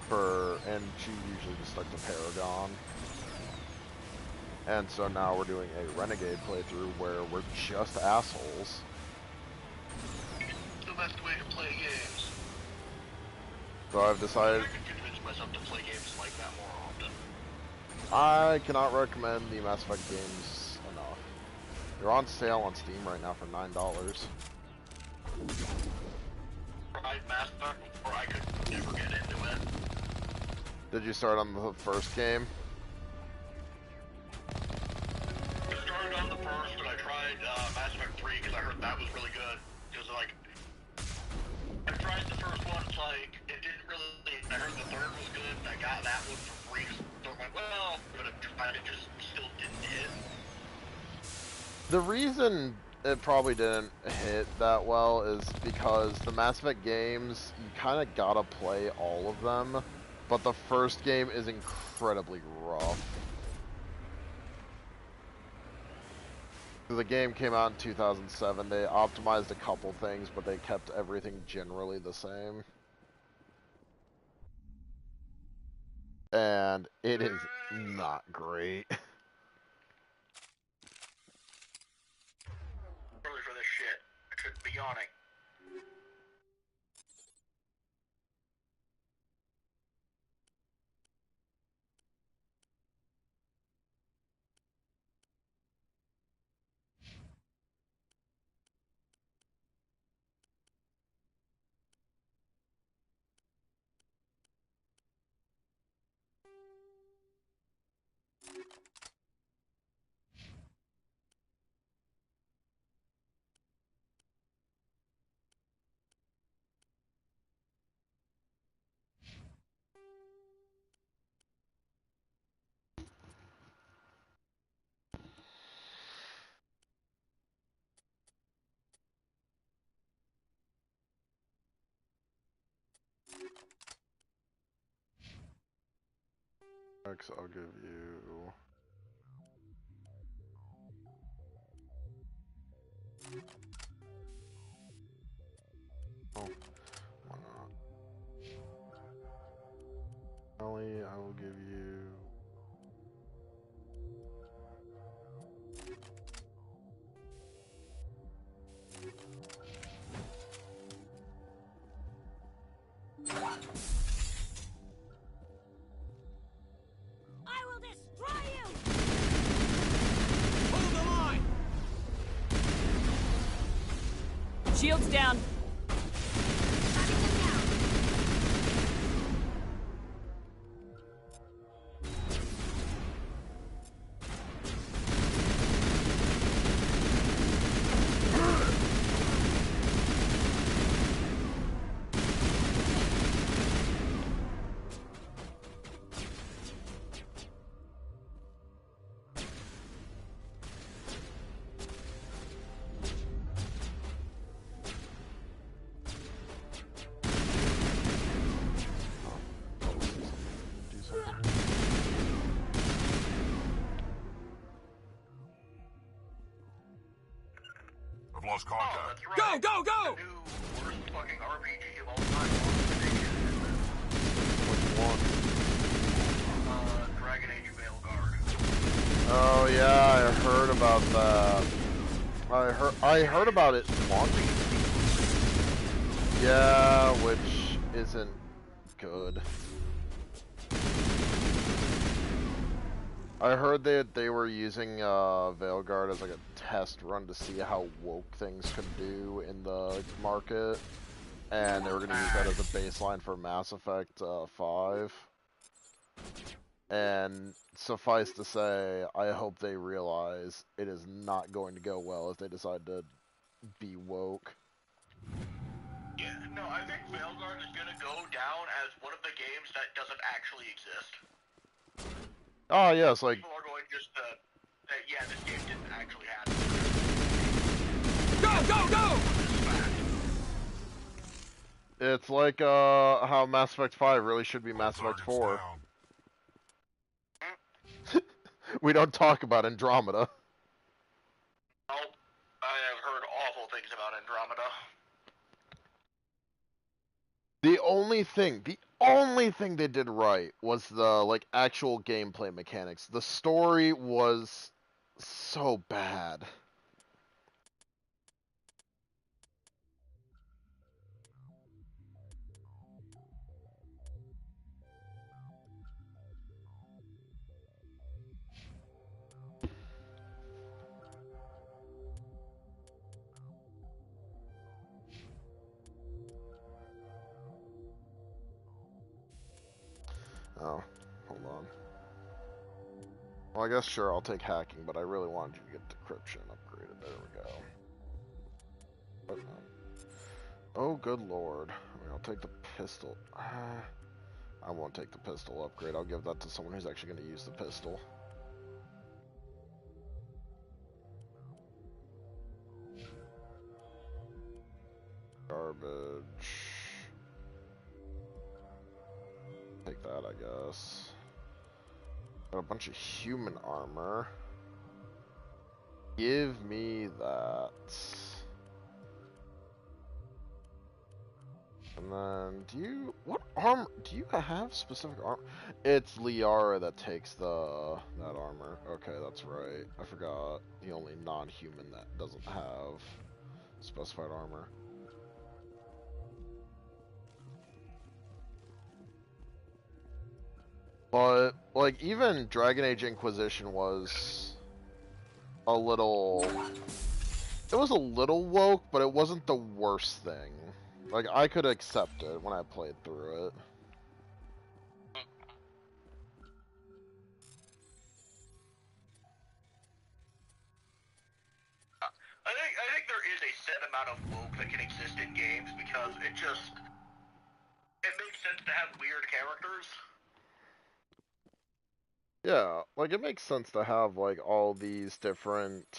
And she usually just stuck to Paragon. And so now we're doing a Renegade playthrough where we're just assholes. The best way to play games. So I've decided. I can convince myself to play games like that more often. I cannot recommend the Mass Effect games enough. They're on sale on Steam right now for $9. Tried Mass Effect before I could never get into it. Did you start on the first game? I started on the first, and I tried Mass Effect 3 because I heard that was really good. Because like, I tried the first one, it's like it didn't really. I heard the third was good, and I got that one for free. So I'm like, well, I'm gonna try it. Just still didn't hit. The reason it probably didn't hit that well is because the Mass Effect games, you kind of gotta play all of them, but the first game is incredibly rough. The game came out in 2007, they optimized a couple things, but they kept everything generally the same. And it is not great. Early for this shit. I shouldn't be yawning. I'll give you. Oh, why not? Ellie, I will give you. I will destroy you! Hold the line! Shields down. I've lost contact. Oh, that's right. Go, go, go! The new worst fucking RPG of all time. Which one? Dragon Age Veilguard. Oh yeah, I heard about that. I heard about it launching. Yeah, which isn't good. I heard that they were using Veilguard as like a test run to see how woke things could do in the market, and they were going to use that as a baseline for Mass Effect 5. And suffice to say, I hope they realize it is not going to go well if they decide to be woke. Yeah, no, I think Veilguard is gonna go down as one of the games that doesn't actually exist. Oh yes, like people are going just to say, yeah, this game didn't actually happen. Go, go, go! It's like how Mass Effect 5 really should be Mass Effect 4. We don't talk about Andromeda. Nope. I have heard awful things about Andromeda. The only thing they did right was the like actual gameplay mechanics. The story was so bad. Oh, hold on. Well, I guess sure, I'll take hacking, but I really wanted you to get decryption upgraded. There we go. But, oh, good lord. I mean, I'll take the pistol. I won't take the pistol upgrade. I'll give that to someone who's actually going to use the pistol. Garbage. Take that, I guess. Got a bunch of human armor. Give me that. And then, what armor, do you have specific armor? It's Liara that takes that armor. Okay, that's right. I forgot. The only non-human that doesn't have specified armor. But, like, even Dragon Age Inquisition was a little... It was a little woke, but it wasn't the worst thing. Like, I could accept it when I played through it. I think there is a set amount of woke that can exist in games because it makes sense to have weird characters. Yeah, like it makes sense to have like all these different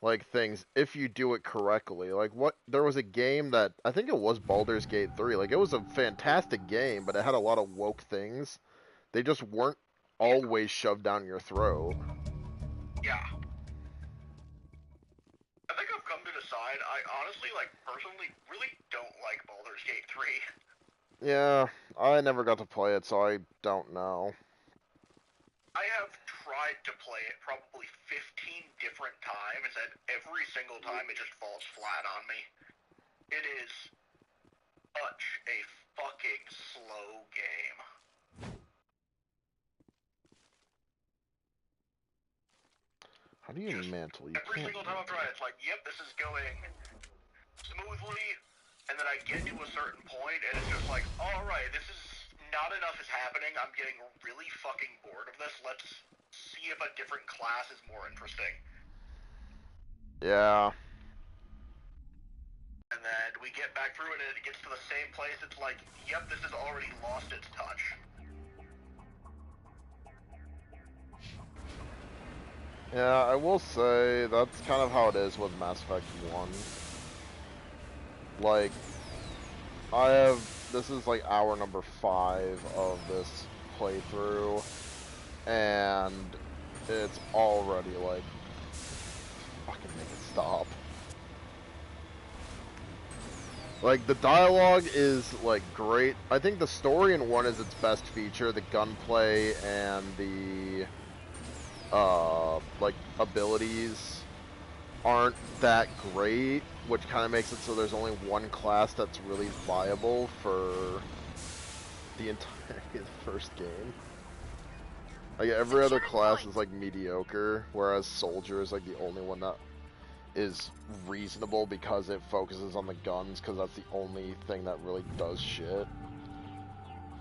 like things if you do it correctly. Like there was a game that I think it was Baldur's Gate 3. Like it was a fantastic game, but it had a lot of woke things. They just weren't always shoved down your throat. Yeah. I think I've come to decide I honestly personally really don't like Baldur's Gate 3. Yeah, I never got to play it, so I don't know. I have tried to play it probably 15 different times, and every single time it just falls flat on me. It is such a fucking slow game. How do you mantle? You every single time I try it, it's like, yep, this is going smoothly, and then I get to a certain point, and it's just like, alright, this is not enough is happening, I'm getting really fucking bored of this, let's see if a different class is more interesting. Yeah. And then we get back through it, and it gets to the same place, it's like, yep, this has already lost its touch. Yeah, I will say, that's kind of how it is with Mass Effect 1. Like, this is like hour number 5 of this playthrough, and it's already like, fucking make it stop. Like, the dialogue is, like, great. I think the story in 1 is its best feature, the gunplay and the, like, abilities aren't that great, which kind of makes it so there's only one class that's really viable for the entirety of the first game. Like, every other class is, like, mediocre, whereas Soldier is, like, the only one that is reasonable because it focuses on the guns, because that's the only thing that really does shit.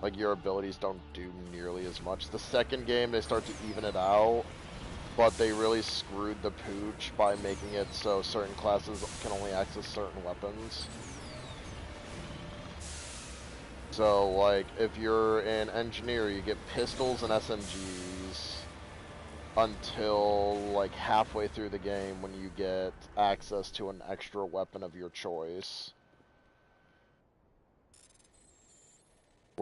Like, your abilities don't do nearly as much. The second game, they start to even it out, but they really screwed the pooch by making it so certain classes can only access certain weapons. So, like, if you're an engineer, you get pistols and SMGs until, like, halfway through the game when you get access to an extra weapon of your choice.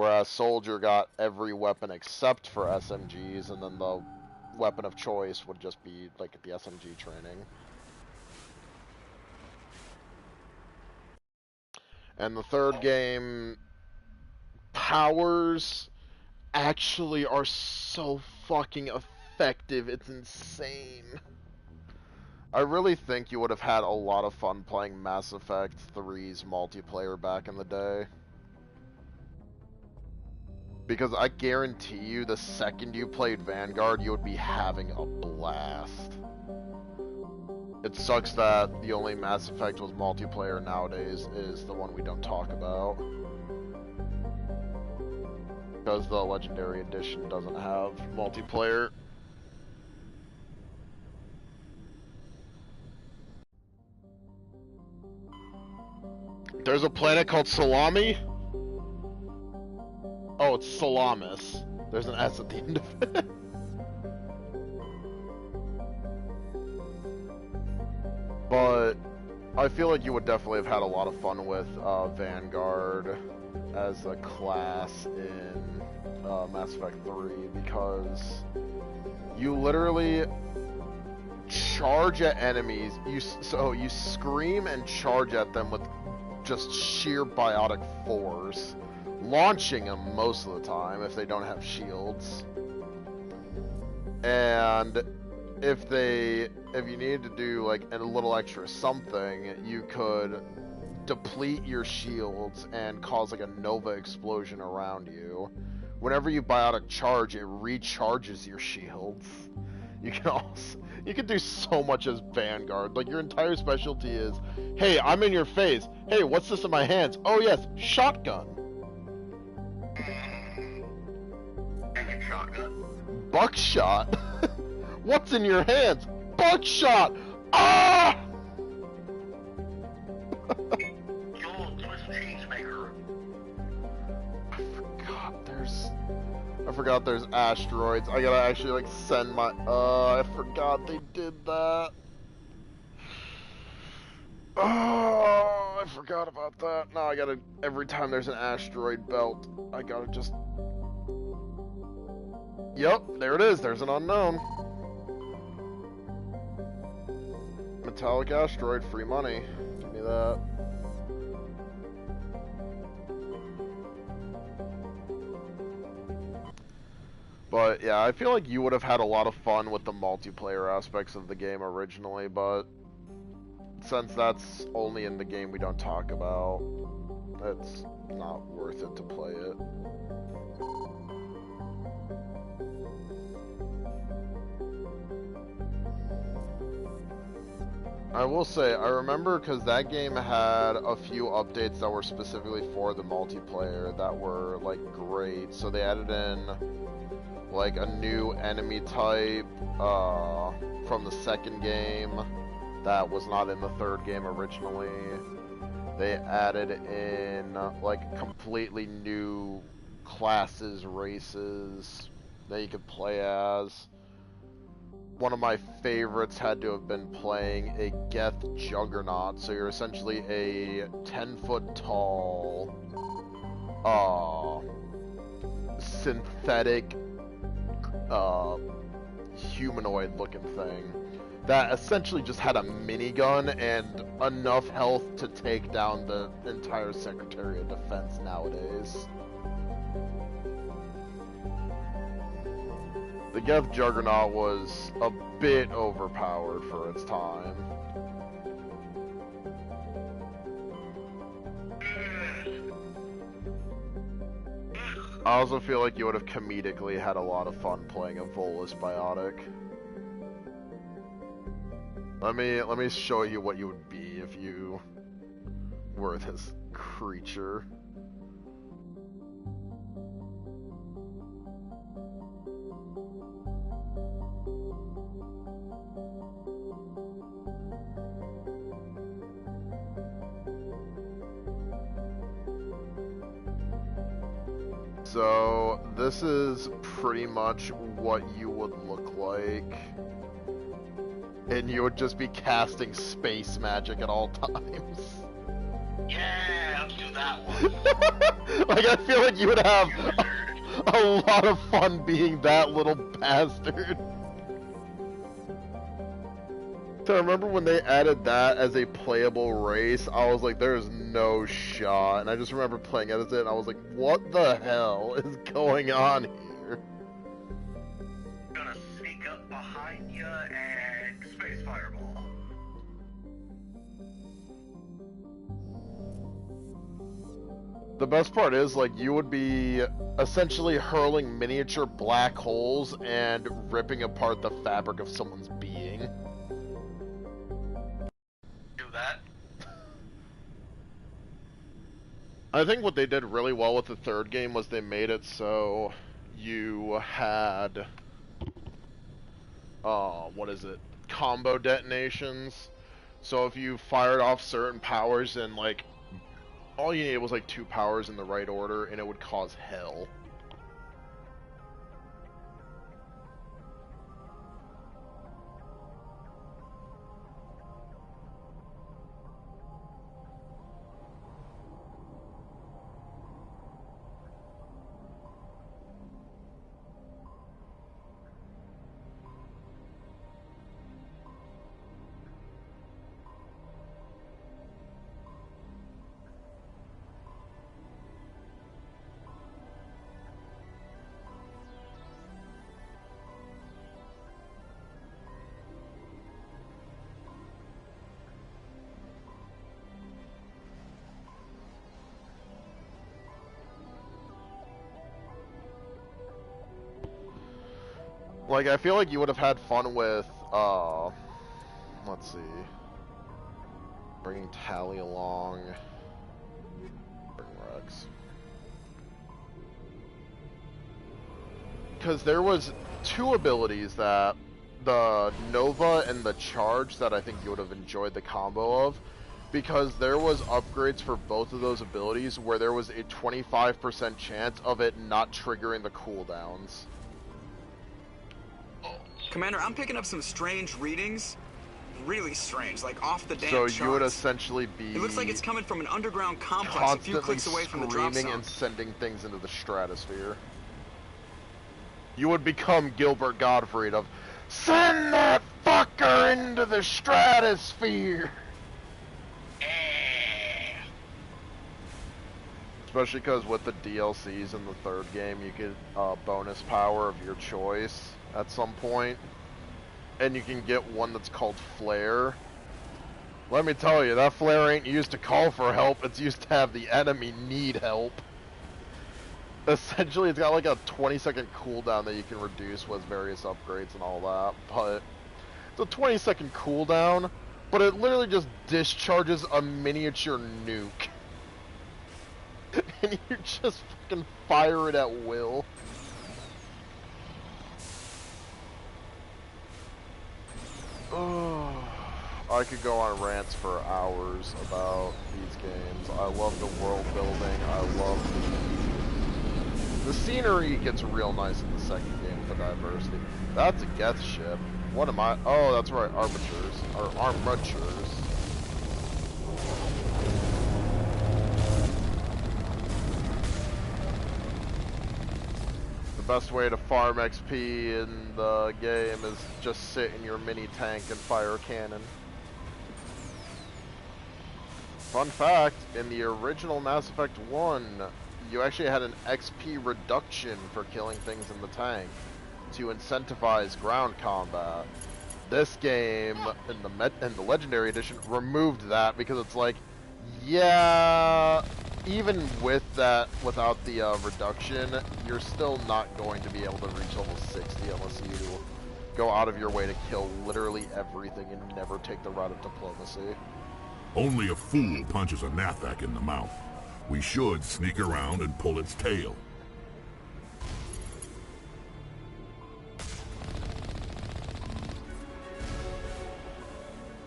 Whereas Soldier got every weapon except for SMGs, and then the weapon of choice would just be like the SMG training. And the third game, powers actually are so fucking effective, it's insane. I really think you would have had a lot of fun playing Mass Effect 3's multiplayer back in the day. Because I guarantee you, the second you played Vanguard, you would be having a blast. It sucks that the only Mass Effect with multiplayer nowadays is the one we don't talk about. Because the Legendary Edition doesn't have multiplayer. There's a planet called Salami? Oh, it's Salamis. There's an S at the end of it. But I feel like you would definitely have had a lot of fun with Vanguard as a class in Mass Effect 3, because you literally charge at enemies. So you scream and charge at them with just sheer biotic force, launching them most of the time if they don't have shields. And if you needed to do like a little extra something, you could deplete your shields and cause like a nova explosion around you. Whenever you biotic charge, it recharges your shields. You can do so much as Vanguard. Like, your entire specialty is, hey, I'm in your face. Hey, what's this in my hands? Oh yes, shotgun. Shotgun. Buckshot. What's in your hands? Buckshot. Ah! I forgot there's asteroids. I gotta actually like send my I forgot they did that. Oh, I forgot about that. Now I gotta, every time there's an asteroid belt, I gotta just... Yep, there it is. There's an unknown. Metallic asteroid, free money. Give me that. But yeah, I feel like you would have had a lot of fun with the multiplayer aspects of the game originally, but since that's only in the game we don't talk about, it's not worth it to play it. I will say, I remember because that game had a few updates that were specifically for the multiplayer that were like great. So they added in like a new enemy type from the second game that was not in the third game originally. They added in like completely new classes, races that you could play as. One of my favorites had to have been playing a Geth Juggernaut, so you're essentially a 10-foot tall synthetic humanoid looking thing that essentially just had a minigun and enough health to take down the entire Secretary of Defense nowadays. The Geth Juggernaut was a bit overpowered for its time. I also feel like you would have comedically had a lot of fun playing a Volus Biotic. Let me show you what you would be if you were this creature. So, this is pretty much what you would look like. And you would just be casting space magic at all times. Yeah, let's do that one. Like, I feel like you would have a lot of fun being that little bastard. So I remember when they added that as a playable race, I was like, there's no shot. And I just remember playing as it, and I was like, what the hell is going on here? Gonna sneak up behind you and space fireball. The best part is, like, you would be essentially hurling miniature black holes and ripping apart the fabric of someone's being. Do that. I think what they did really well with the third game was they made it so you had, what is it, combo detonations. So if you fired off certain powers and, like, all you needed was like 2 powers in the right order, and it would cause hell. Like, I feel like you would have had fun with, let's see, bringing Tally along, bring Rex. Because there was 2 abilities that, the Nova and the Charge, that I think you would have enjoyed the combo of, because there was upgrades for both of those abilities where there was a 25% chance of it not triggering the cooldowns. Commander, I'm picking up some strange readings. Really strange, like off the damn charts. So you would essentially be... It looks like it's coming from an underground complex a few clicks away from the drop zone. And sending things into the stratosphere. You would become Gilbert Gottfried of, send that fucker into the stratosphere! Especially because with the DLCs in the third game, you get a bonus power of your choice at some point, and you can get one that's called Flare. Let me tell you, that Flare ain't used to call for help, it's used to have the enemy need help. Essentially, it's got like a 20-second cooldown that you can reduce with various upgrades and all that, but it's a 20-second cooldown, but it literally just discharges a miniature nuke. And you just fucking fire it at will. Oh, I could go on rants for hours about these games. I love the world building. I love the scenery gets real nice in the second game with the diversity. That's a Geth ship. What am I? Oh, that's right, arbiters or armatures. The best way to farm XP in the game is just sit in your mini tank and fire a cannon. Fun fact, in the original Mass Effect 1, you actually had an XP reduction for killing things in the tank to incentivize ground combat. This game, in the Legendary Edition, removed that because it's like, yeah, even with that, without the reduction, you're still not going to be able to reach level 60 unless you go out of your way to kill literally everything and never take the route of diplomacy. Only a fool punches a Nathak in the mouth. We should sneak around and pull its tail.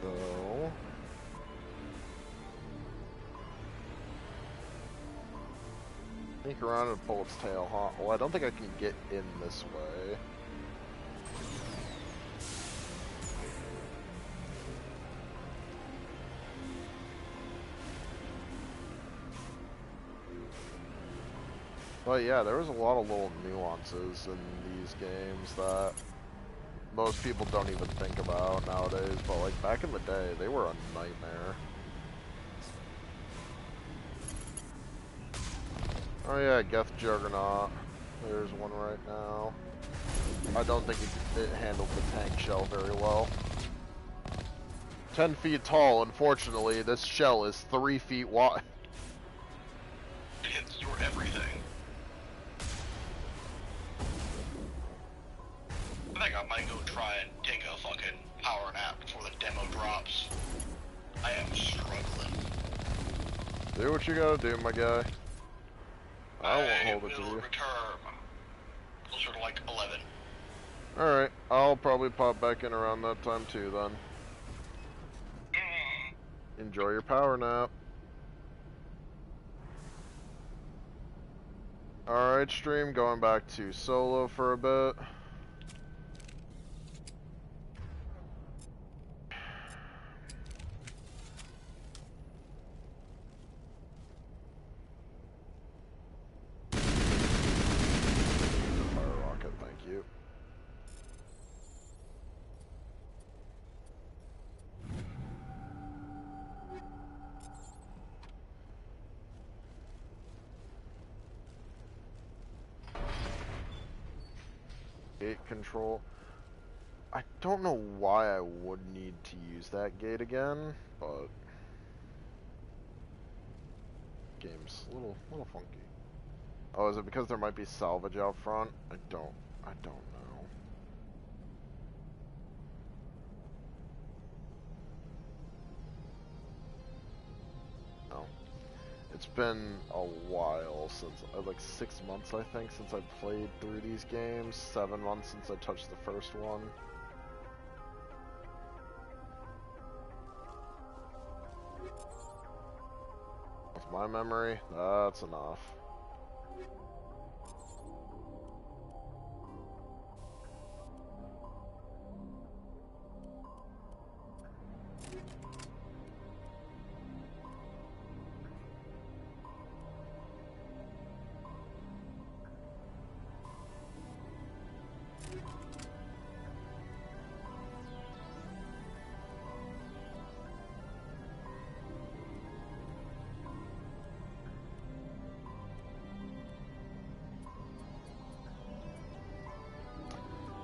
So... sneak around and pull its tail, huh? Well, I don't think I can get in this way. But yeah, there was a lot of little nuances in these games that most people don't even think about nowadays, but like back in the day, they were a nightmare. Oh yeah, Geth Juggernaut. There's one right now. I don't think it handled the tank shell very well. 10 feet tall, unfortunately, this shell is 3 feet wide. It hits through everything. I think I might go try and take a fucking power nap before the demo drops. I am struggling. Do what you gotta do, my guy. I won't hold it to you. Return closer to like 11. Alright, I'll probably pop back in around that time too then. Enjoy your power nap. Alright, stream, going back to solo for a bit. Fire rocket, thank you. Gate control. I don't know why I would need to use that gate again, but game's a little funky. Oh, is it because there might be salvage out front? I don't know. No. It's been a while since, like 6 months I think, since I played through these games. 7 months since I touched the first one. With my memory, that's enough.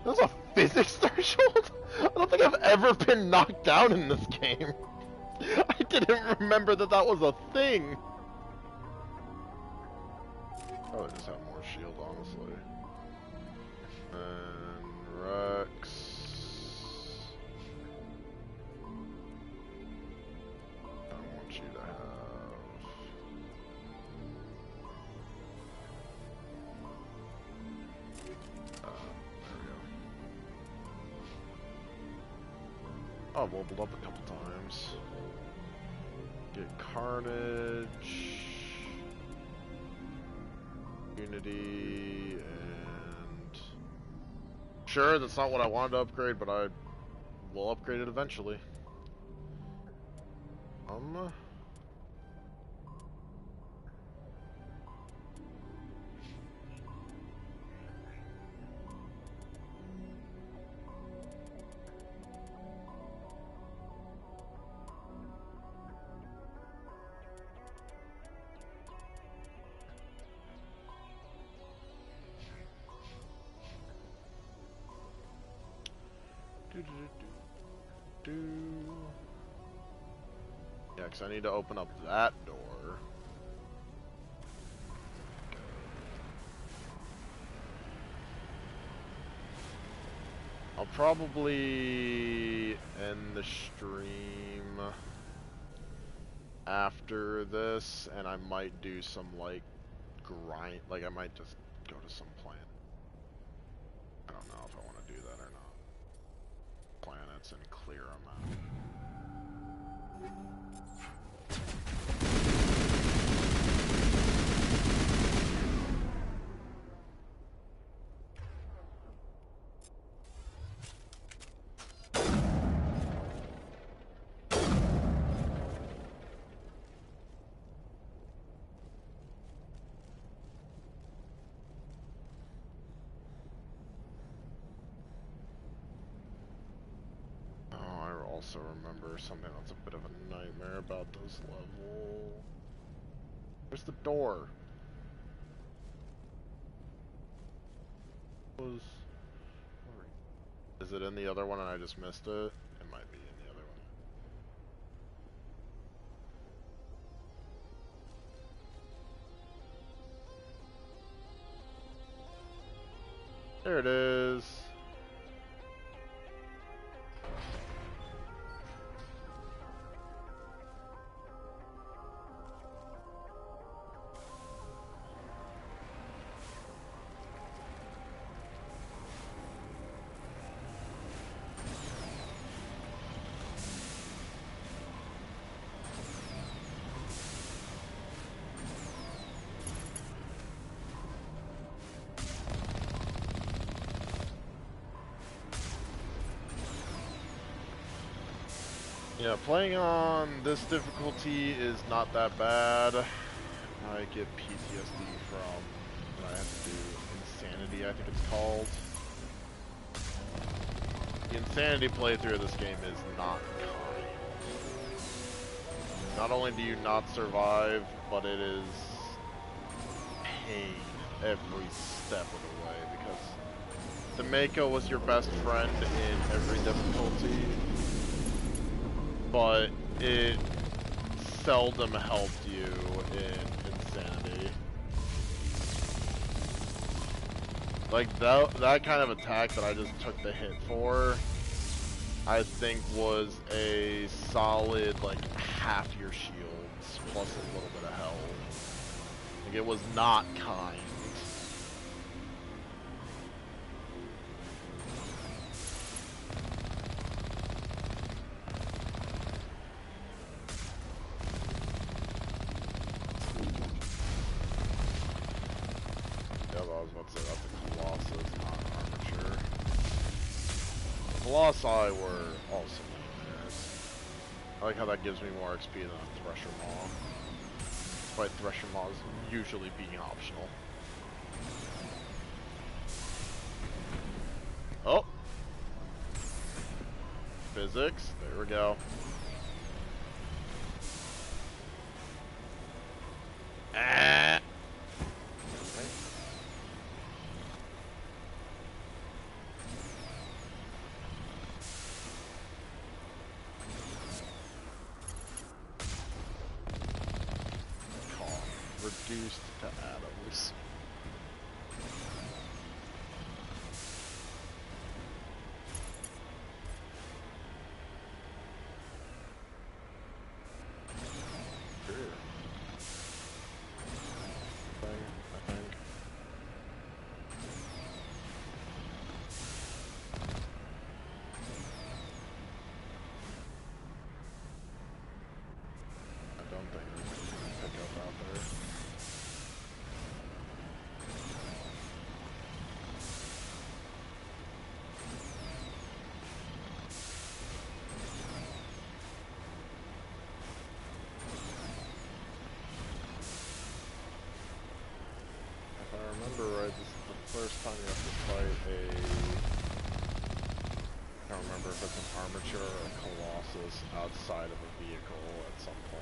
There's a physics threshold? I don't think I've ever been knocked down in this game. I didn't remember that that was a thing. Oh, I just have more shield, honestly. And Rex. I want you to have... I've wobbled up a couple times. Get Carnage, Unity, and... Sure, that's not what I wanted to upgrade, but I will upgrade it eventually. Yeah, because I need to open up that door. I'll probably end the stream after this, and I might do some, like, grind, like, I might just go to some planet. I don't know if I want to do that or not. Planets and clear them out. remember something that's a bit of a nightmare about this level. Where's the door? Is it in the other one and I just missed it? It might be in the other one. There it is. Yeah, playing on this difficulty is not that bad. I get PTSD from what I have to do. Insanity, I think it's called. The Insanity playthrough of this game is not kind. Not only do you not survive, but it is pain every step of the way, because Demeko was your best friend in every difficulty, but it seldom helped you in Insanity. Like, that kind of attack that I just took the hit for, I think was a solid, like, half your shields, plus a little bit of health. Like, it was not kind. Colossi were also nightmares. I like how that gives me more XP than a Thresher Maw, despite Thresher Maws usually being optional. Oh! Physics, there we go. Ah! Reduced to atoms. Sure. I think. I don't think there's anything to pick up out there. If I remember right, this is the first time you have to fight a... I can't remember if it's an armature or a colossus outside of a vehicle at some point.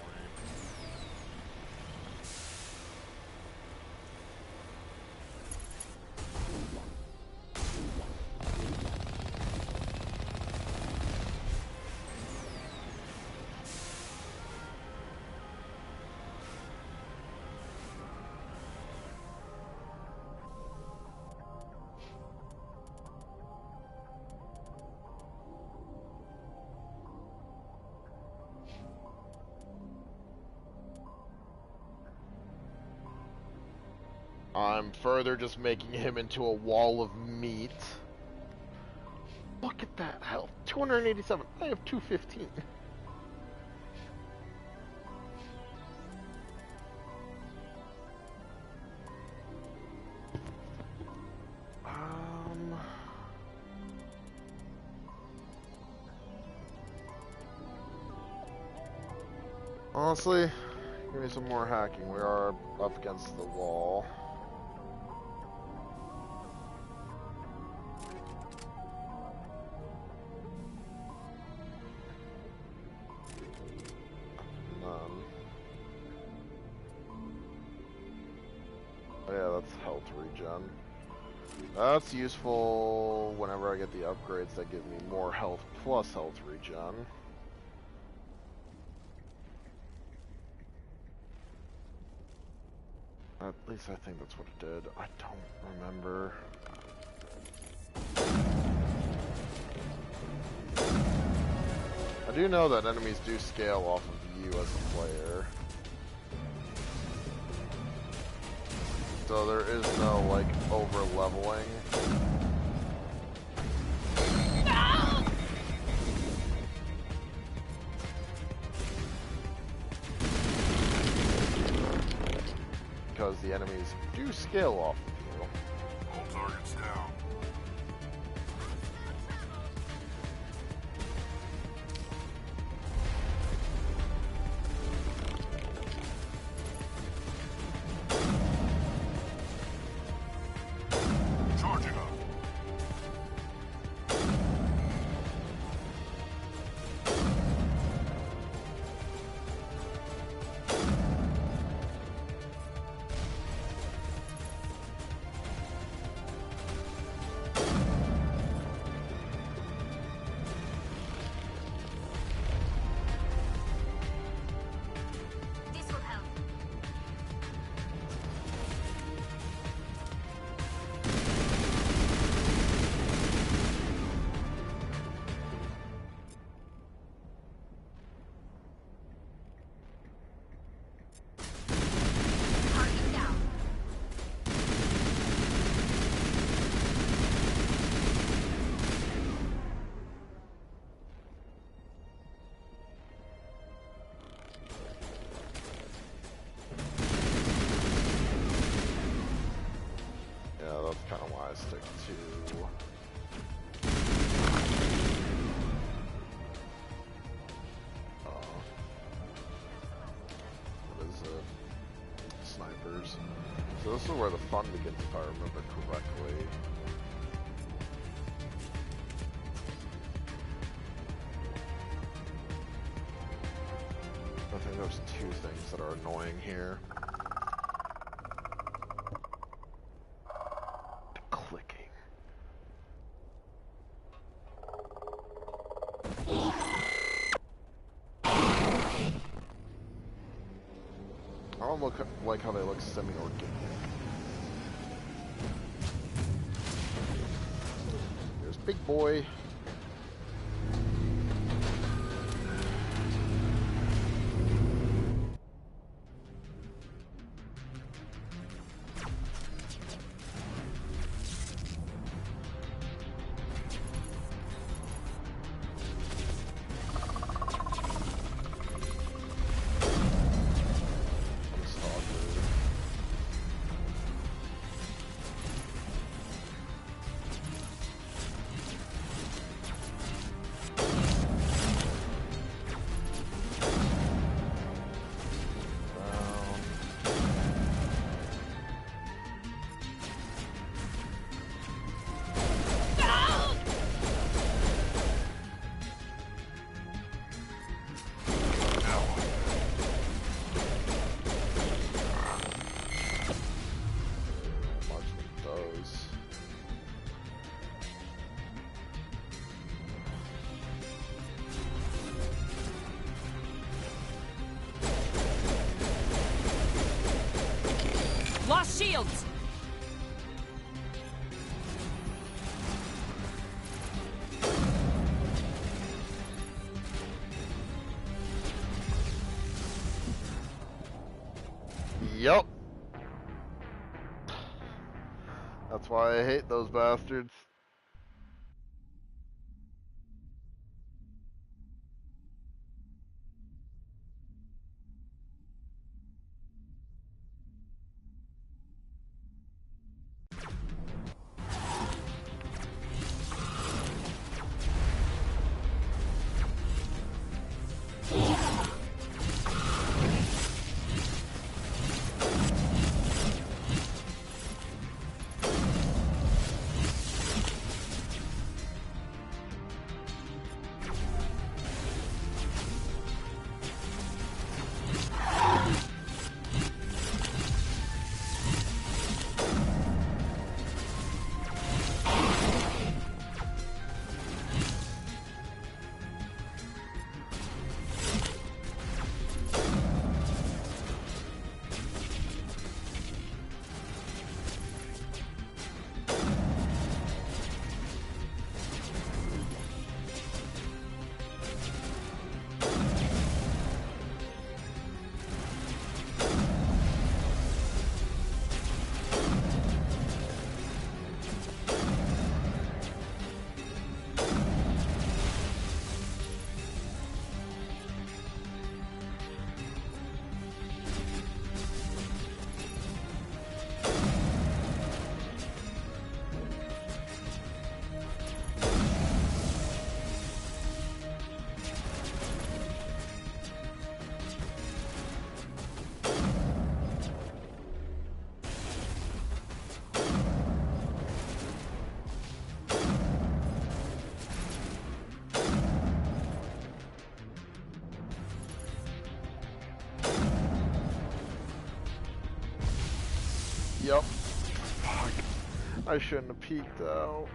I'm further just making him into a wall of meat. Look at that health. 287. I have 215. Honestly, give me some more hacking. We are up against the wall. regen. That's useful whenever I get the upgrades that give me more health plus health regen. At least I think that's what it did. I don't remember. I do know that enemies do scale off of you as a player. So there is no, like, over-leveling. Because the enemies do scale off of you. All targets down. Charging up. Stick to what is it? Snipers. So this is where the fun begins, if I remember correctly. I think there's two things that are annoying here. Like how they look semi-organic. There's Big Boy. Lost shields! Yup. That's why I hate those bastards. Fuck. I shouldn't have peeked out.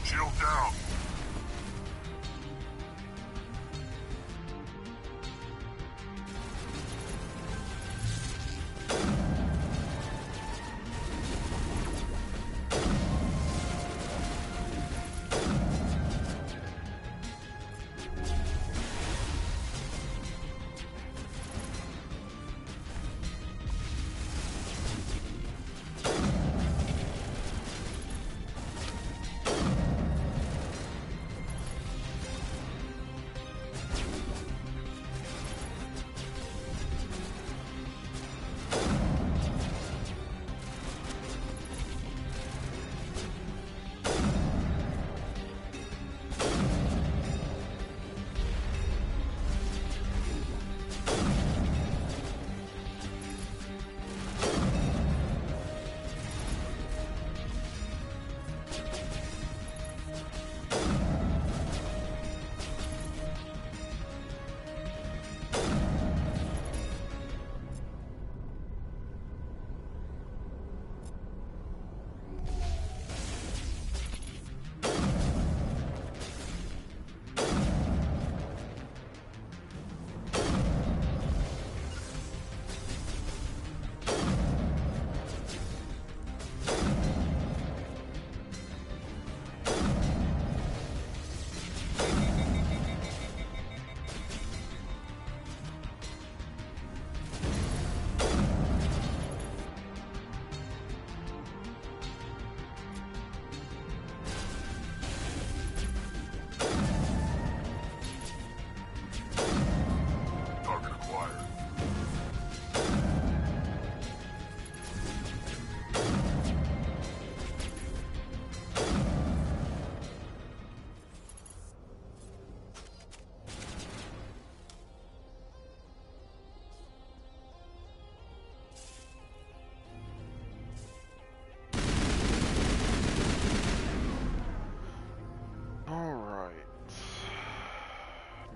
Shield down.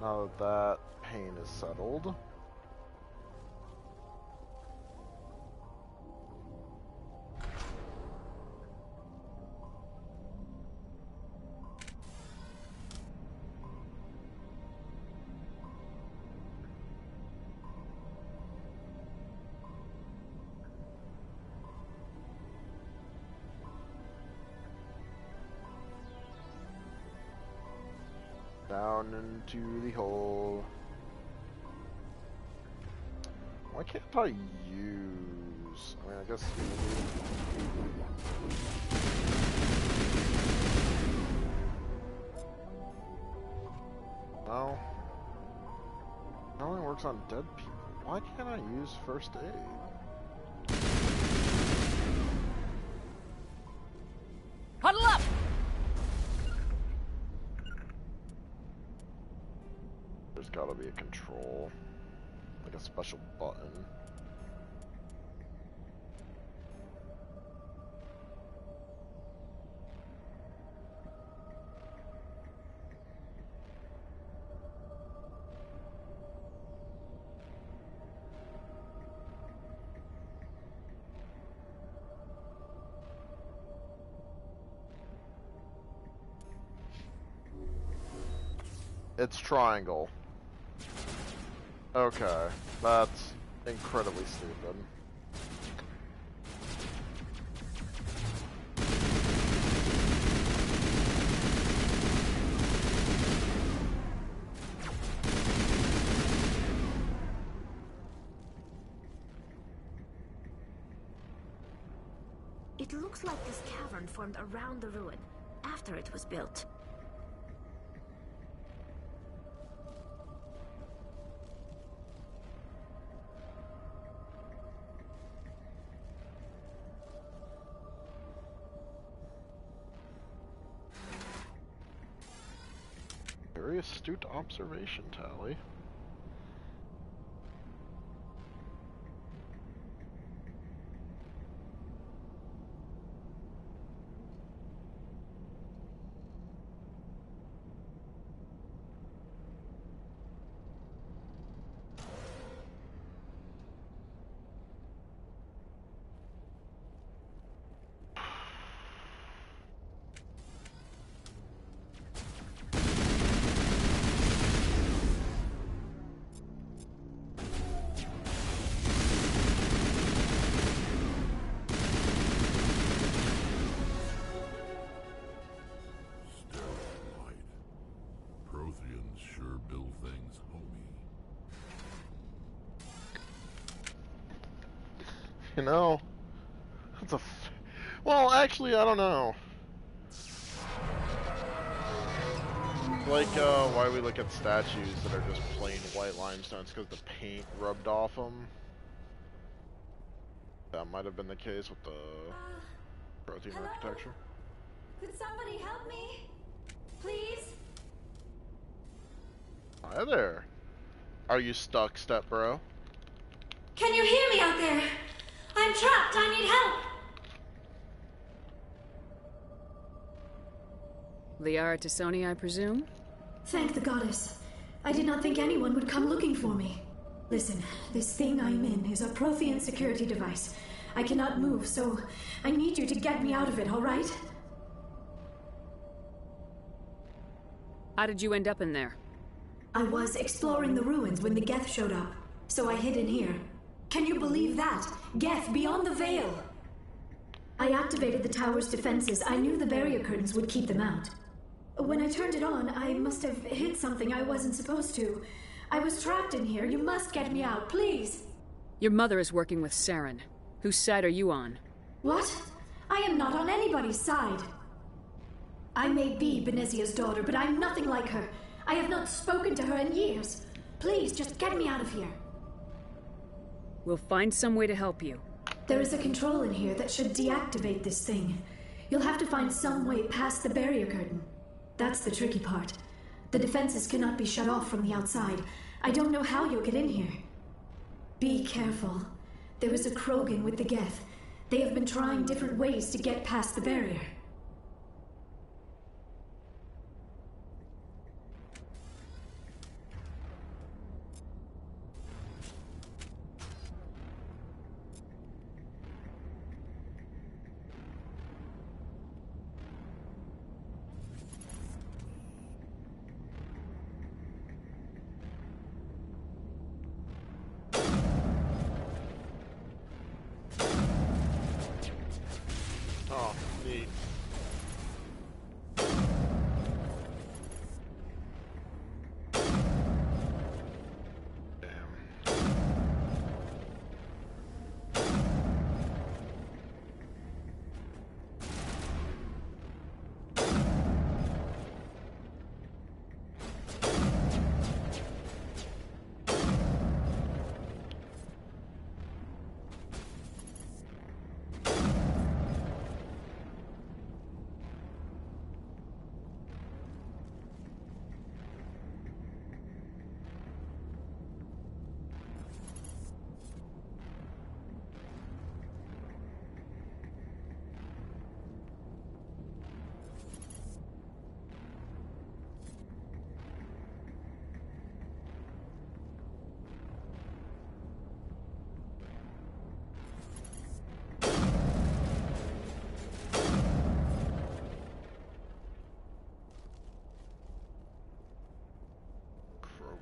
Now that that pain is settled. Down into the hole. Why can't I use... I mean, I guess... No. It only works on dead people. Why can't I use first aid? Huddle up! There's gotta be a control. Like a special button. It's triangle. Okay, that's incredibly stupid. It looks like this cavern formed around the ruin, after it was built. Very astute observation, Tally. You know, that's a well, actually, I don't know. Like, why we look at statues that are just plain white limestones because the paint rubbed off them. That might have been the case with the protein Hello? architecture. Could somebody help me? Please? Hi there. Are you stuck, step bro? Can you hear me out there? I'm trapped. I need help. Liara Tassoni, I presume? Thank the goddess. I did not think anyone would come looking for me. Listen, this thing I'm in is a Prothean security device. I cannot move, so I need you to get me out of it, all right? How did you end up in there? I was exploring the ruins when the Geth showed up, so I hid in here. Can you believe that? Geth, beyond the veil! I activated the tower's defenses. I knew the barrier curtains would keep them out. When I turned it on, I must have hit something I wasn't supposed to. I was trapped in here. You must get me out, please! Your mother is working with Saren. Whose side are you on? What? I am not on anybody's side. I may be Benezia's daughter, but I'm nothing like her. I have not spoken to her in years. Please, just get me out of here. We'll find some way to help you. There is a control in here that should deactivate this thing. You'll have to find some way past the barrier curtain. That's the tricky part. The defenses cannot be shut off from the outside. I don't know how you'll get in here. Be careful. There is a Krogan with the Geth. They have been trying different ways to get past the barrier. Oh, neat.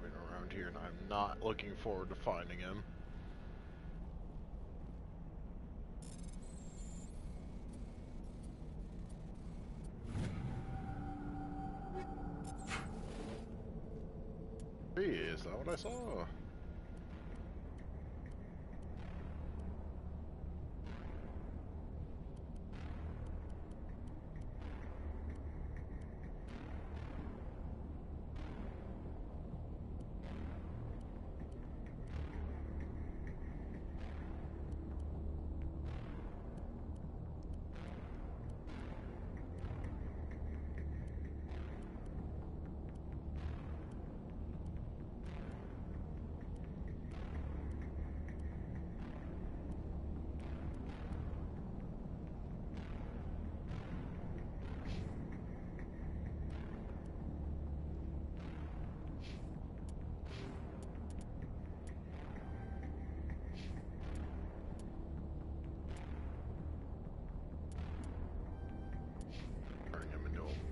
moving around here, and I'm not looking forward to finding him. Hey, is that what I saw?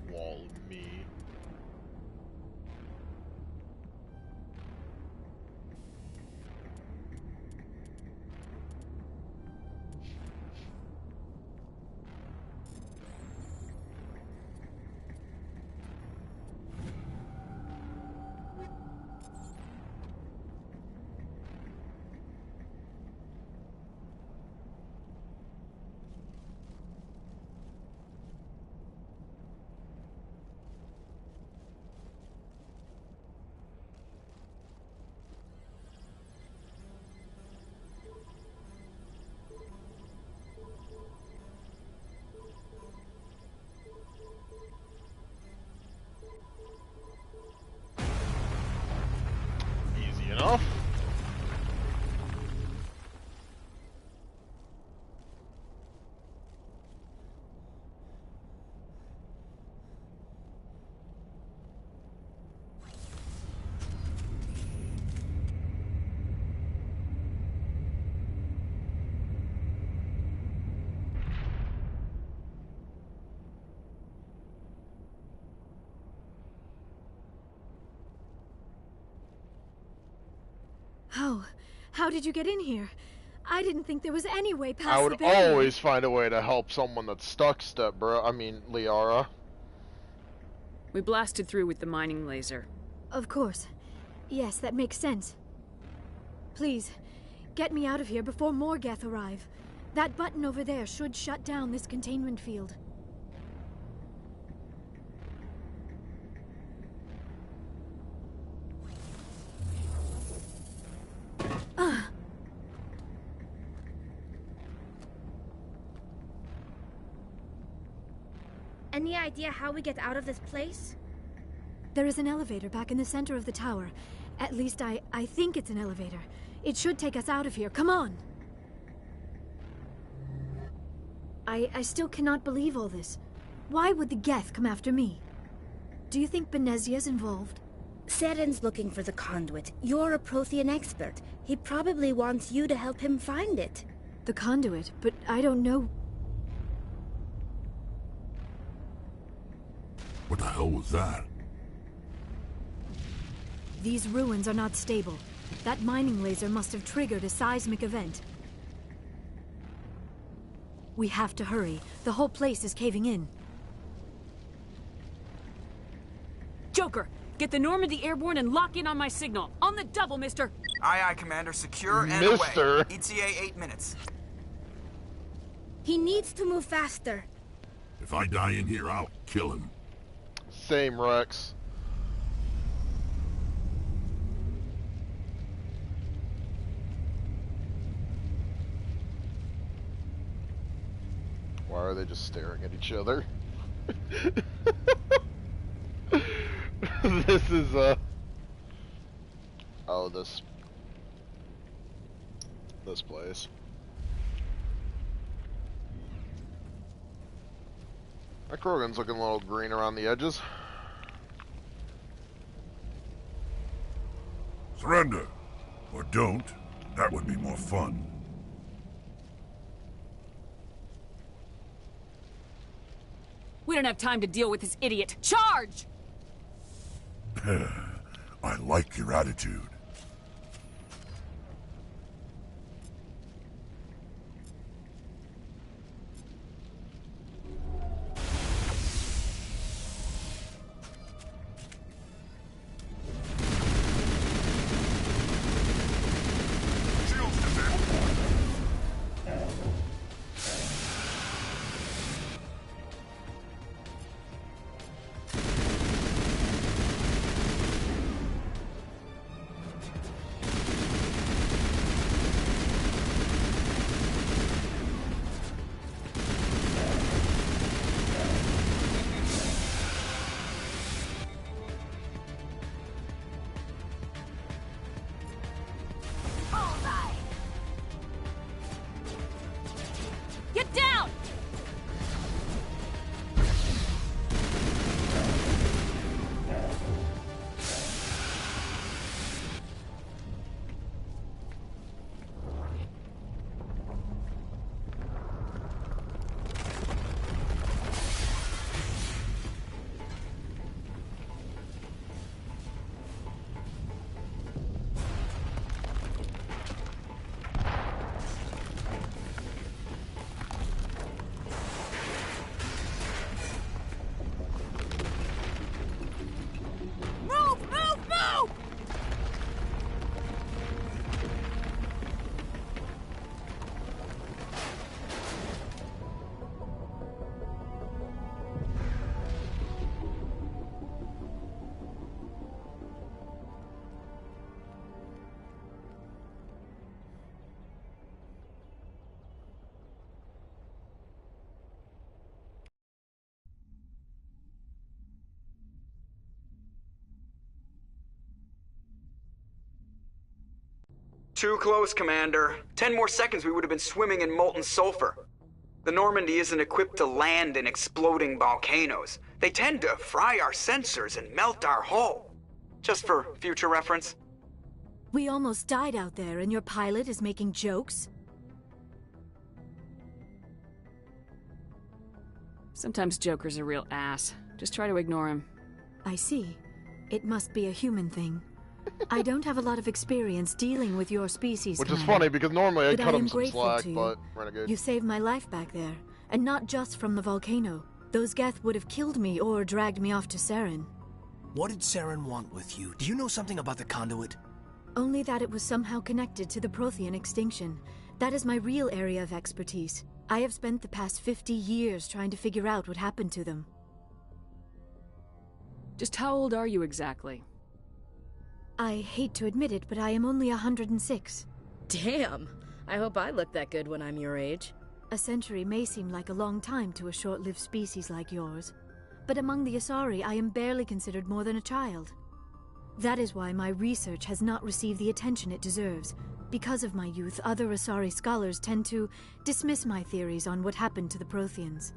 Wall of me. Easy enough. How did you get in here? I didn't think there was any way past I the would barrier. always find a way to help someone that's stuck, Liara. We blasted through with the mining laser. Of course. Yes, that makes sense. Please, get me out of here before more Geth arrive. That button over there should shut down this containment field. Any idea how we get out of this place? There is an elevator back in the center of the tower. At least I think it's an elevator. It should take us out of here. Come on! I still cannot believe all this. Why would the Geth come after me? Do you think Benezia's involved? Saren's looking for the conduit. You're a Prothean expert. He probably wants you to help him find it. The conduit? But I don't know... What the hell was that? These ruins are not stable. That mining laser must have triggered a seismic event. We have to hurry. The whole place is caving in. Joker, get the Normandy airborne and lock in on my signal. On the double, mister! Aye, aye, Commander. Secure and Mister. away. ETA 8 minutes. He needs to move faster. If I die in here, I'll kill him. Same, Rex. Why are they just staring at each other? This is oh, this place. That Krogan's looking a little green around the edges. Surrender. Or don't. That would be more fun. We don't have time to deal with this idiot. Charge! I like your attitude. Get down! Too close, Commander. 10 more seconds we would have been swimming in molten sulfur. The Normandy isn't equipped to land in exploding volcanoes. They tend to fry our sensors and melt our hull. Just for future reference. We almost died out there, and your pilot is making jokes? Sometimes Joker's a real ass. Just try to ignore him. I see. It must be a human thing. I don't have a lot of experience dealing with your species, Which Commander, is funny, because normally I'd cut him some grateful slack, to you. but Renegade. You saved my life back there, and not just from the volcano. Those Geth would have killed me or dragged me off to Saren. What did Saren want with you? Do you know something about the conduit? Only that it was somehow connected to the Prothean extinction. That is my real area of expertise. I have spent the past 50 years trying to figure out what happened to them. Just how old are you exactly? I hate to admit it, but I am only 106. Damn! I hope I look that good when I'm your age. A century may seem like a long time to a short-lived species like yours, but among the Asari I am barely considered more than a child. That is why my research has not received the attention it deserves. Because of my youth, other Asari scholars tend to dismiss my theories on what happened to the Protheans.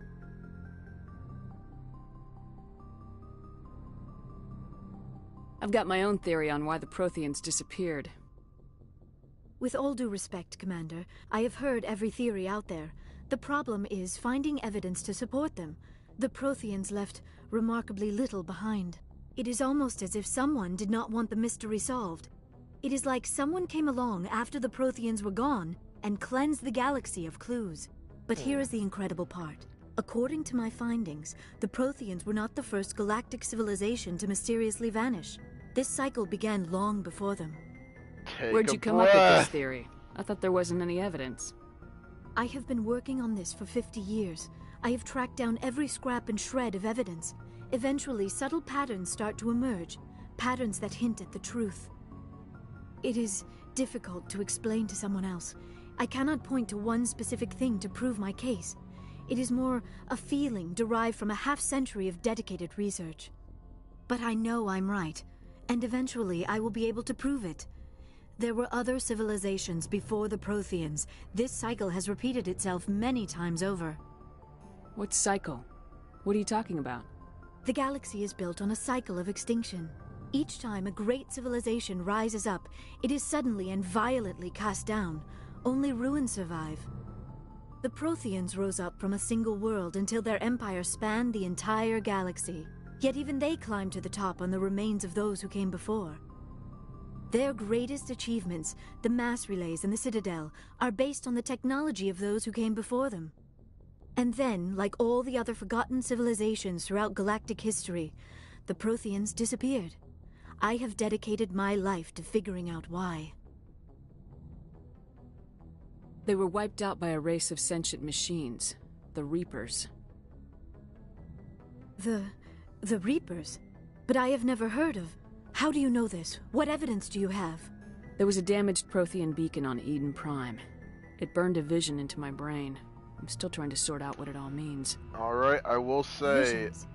I've got my own theory on why the Protheans disappeared. With all due respect, Commander, I have heard every theory out there. The problem is finding evidence to support them. The Protheans left remarkably little behind. It is almost as if someone did not want the mystery solved. It is like someone came along after the Protheans were gone and cleansed the galaxy of clues. But here is the incredible part. According to my findings, the Protheans were not the first galactic civilization to mysteriously vanish. This cycle began long before them. Where'd you come up with this theory? I thought there wasn't any evidence. I have been working on this for 50 years. I have tracked down every scrap and shred of evidence. Eventually, subtle patterns start to emerge, patterns that hint at the truth. It is difficult to explain to someone else. I cannot point to one specific thing to prove my case. It is more a feeling derived from a half-century of dedicated research. But I know I'm right, and eventually I will be able to prove it. There were other civilizations before the Protheans. This cycle has repeated itself many times over. What cycle? What are you talking about? The galaxy is built on a cycle of extinction. Each time a great civilization rises up, it is suddenly and violently cast down. Only ruins survive. The Protheans rose up from a single world until their empire spanned the entire galaxy. Yet even they climbed to the top on the remains of those who came before. Their greatest achievements, the mass relays and the Citadel, are based on the technology of those who came before them. And then, like all the other forgotten civilizations throughout galactic history, the Protheans disappeared. I have dedicated my life to figuring out why. They were wiped out by a race of sentient machines, the Reapers. The Reapers? But I have never heard of. How do you know this? What evidence do you have? There was a damaged Prothean beacon on Eden Prime. It burned a vision into my brain. I'm still trying to sort out what it all means. Alright, I will say... Visions.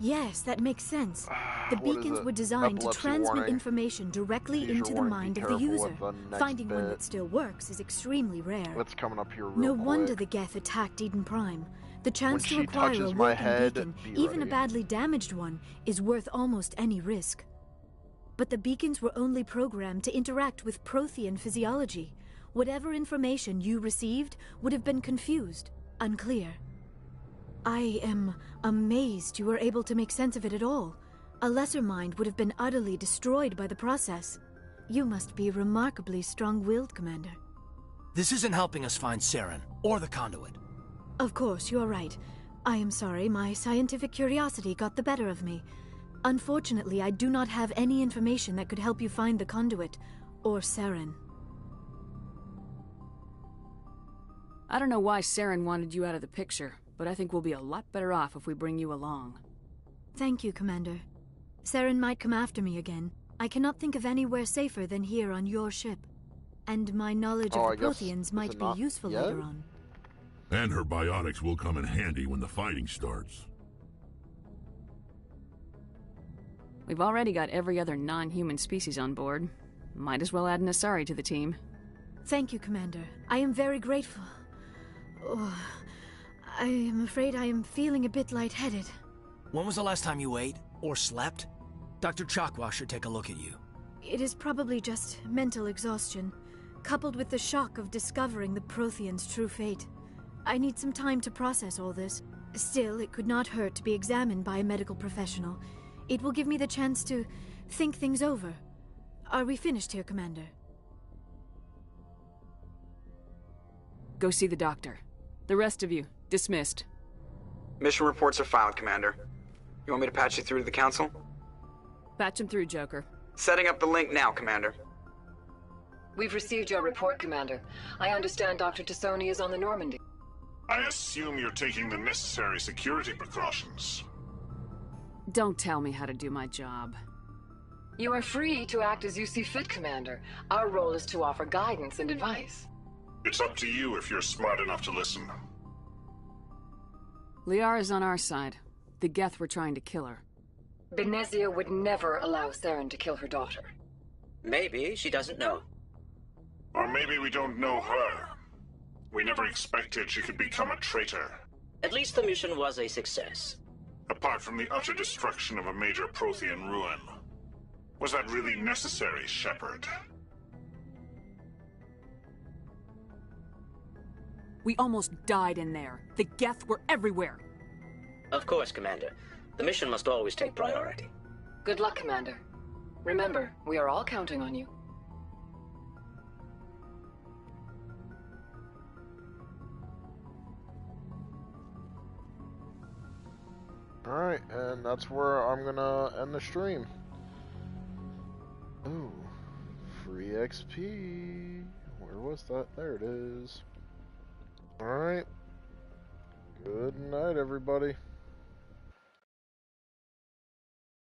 Yes, that makes sense. The beacons were designed to transmit information directly into the mind of the user. Finding one that still works is extremely rare. What's coming up here real No quick. wonder the Geth attacked Eden Prime. The chance to acquire a working beacon, even a badly damaged one, is worth almost any risk. But the beacons were only programmed to interact with Prothean physiology. Whatever information you received would have been confused, unclear. I am amazed you were able to make sense of it at all. A lesser mind would have been utterly destroyed by the process. You must be remarkably strong-willed, Commander. This isn't helping us find Saren, or the conduit. Of course, you're right. I am sorry, my scientific curiosity got the better of me. Unfortunately, I do not have any information that could help you find the conduit, or Saren. I don't know why Saren wanted you out of the picture, but I think we'll be a lot better off if we bring you along. Thank you, Commander. Saren might come after me again. I cannot think of anywhere safer than here on your ship. And my knowledge of the Protheans might be useful later on. And her biotics will come in handy when the fighting starts. We've already got every other non-human species on board. Might as well add an Asari to the team. Thank you, Commander. I am very grateful. Oh, I am afraid I am feeling a bit lightheaded. When was the last time you ate, or slept? Dr. Chakwa should take a look at you. It is probably just mental exhaustion, coupled with the shock of discovering the Protheans' true fate. I need some time to process all this. Still, it could not hurt to be examined by a medical professional. It will give me the chance to think things over. Are we finished here, Commander? Go see the doctor. The rest of you, dismissed. Mission reports are filed, Commander. You want me to patch you through to the Council? Patch him through, Joker. Setting up the link now, Commander. We've received your report, Commander. I understand Dr. Tassoni is on the Normandy. I assume you're taking the necessary security precautions. Don't tell me how to do my job. You are free to act as you see fit, Commander. Our role is to offer guidance and advice. It's up to you if you're smart enough to listen. Liara's on our side. The Geth were trying to kill her. Benezia would never allow Saren to kill her daughter. Maybe she doesn't know. Or maybe we don't know her. We never expected she could become a traitor. At least the mission was a success. Apart from the utter destruction of a major Prothean ruin. Was that really necessary, Shepard? We almost died in there. The Geth were everywhere. Of course, Commander. The mission must always take priority. Good luck, Commander. Remember, we are all counting on you. Alright, and that's where I'm gonna end the stream. Ooh, free XP. Where was that? There it is. Alright. Good night, everybody.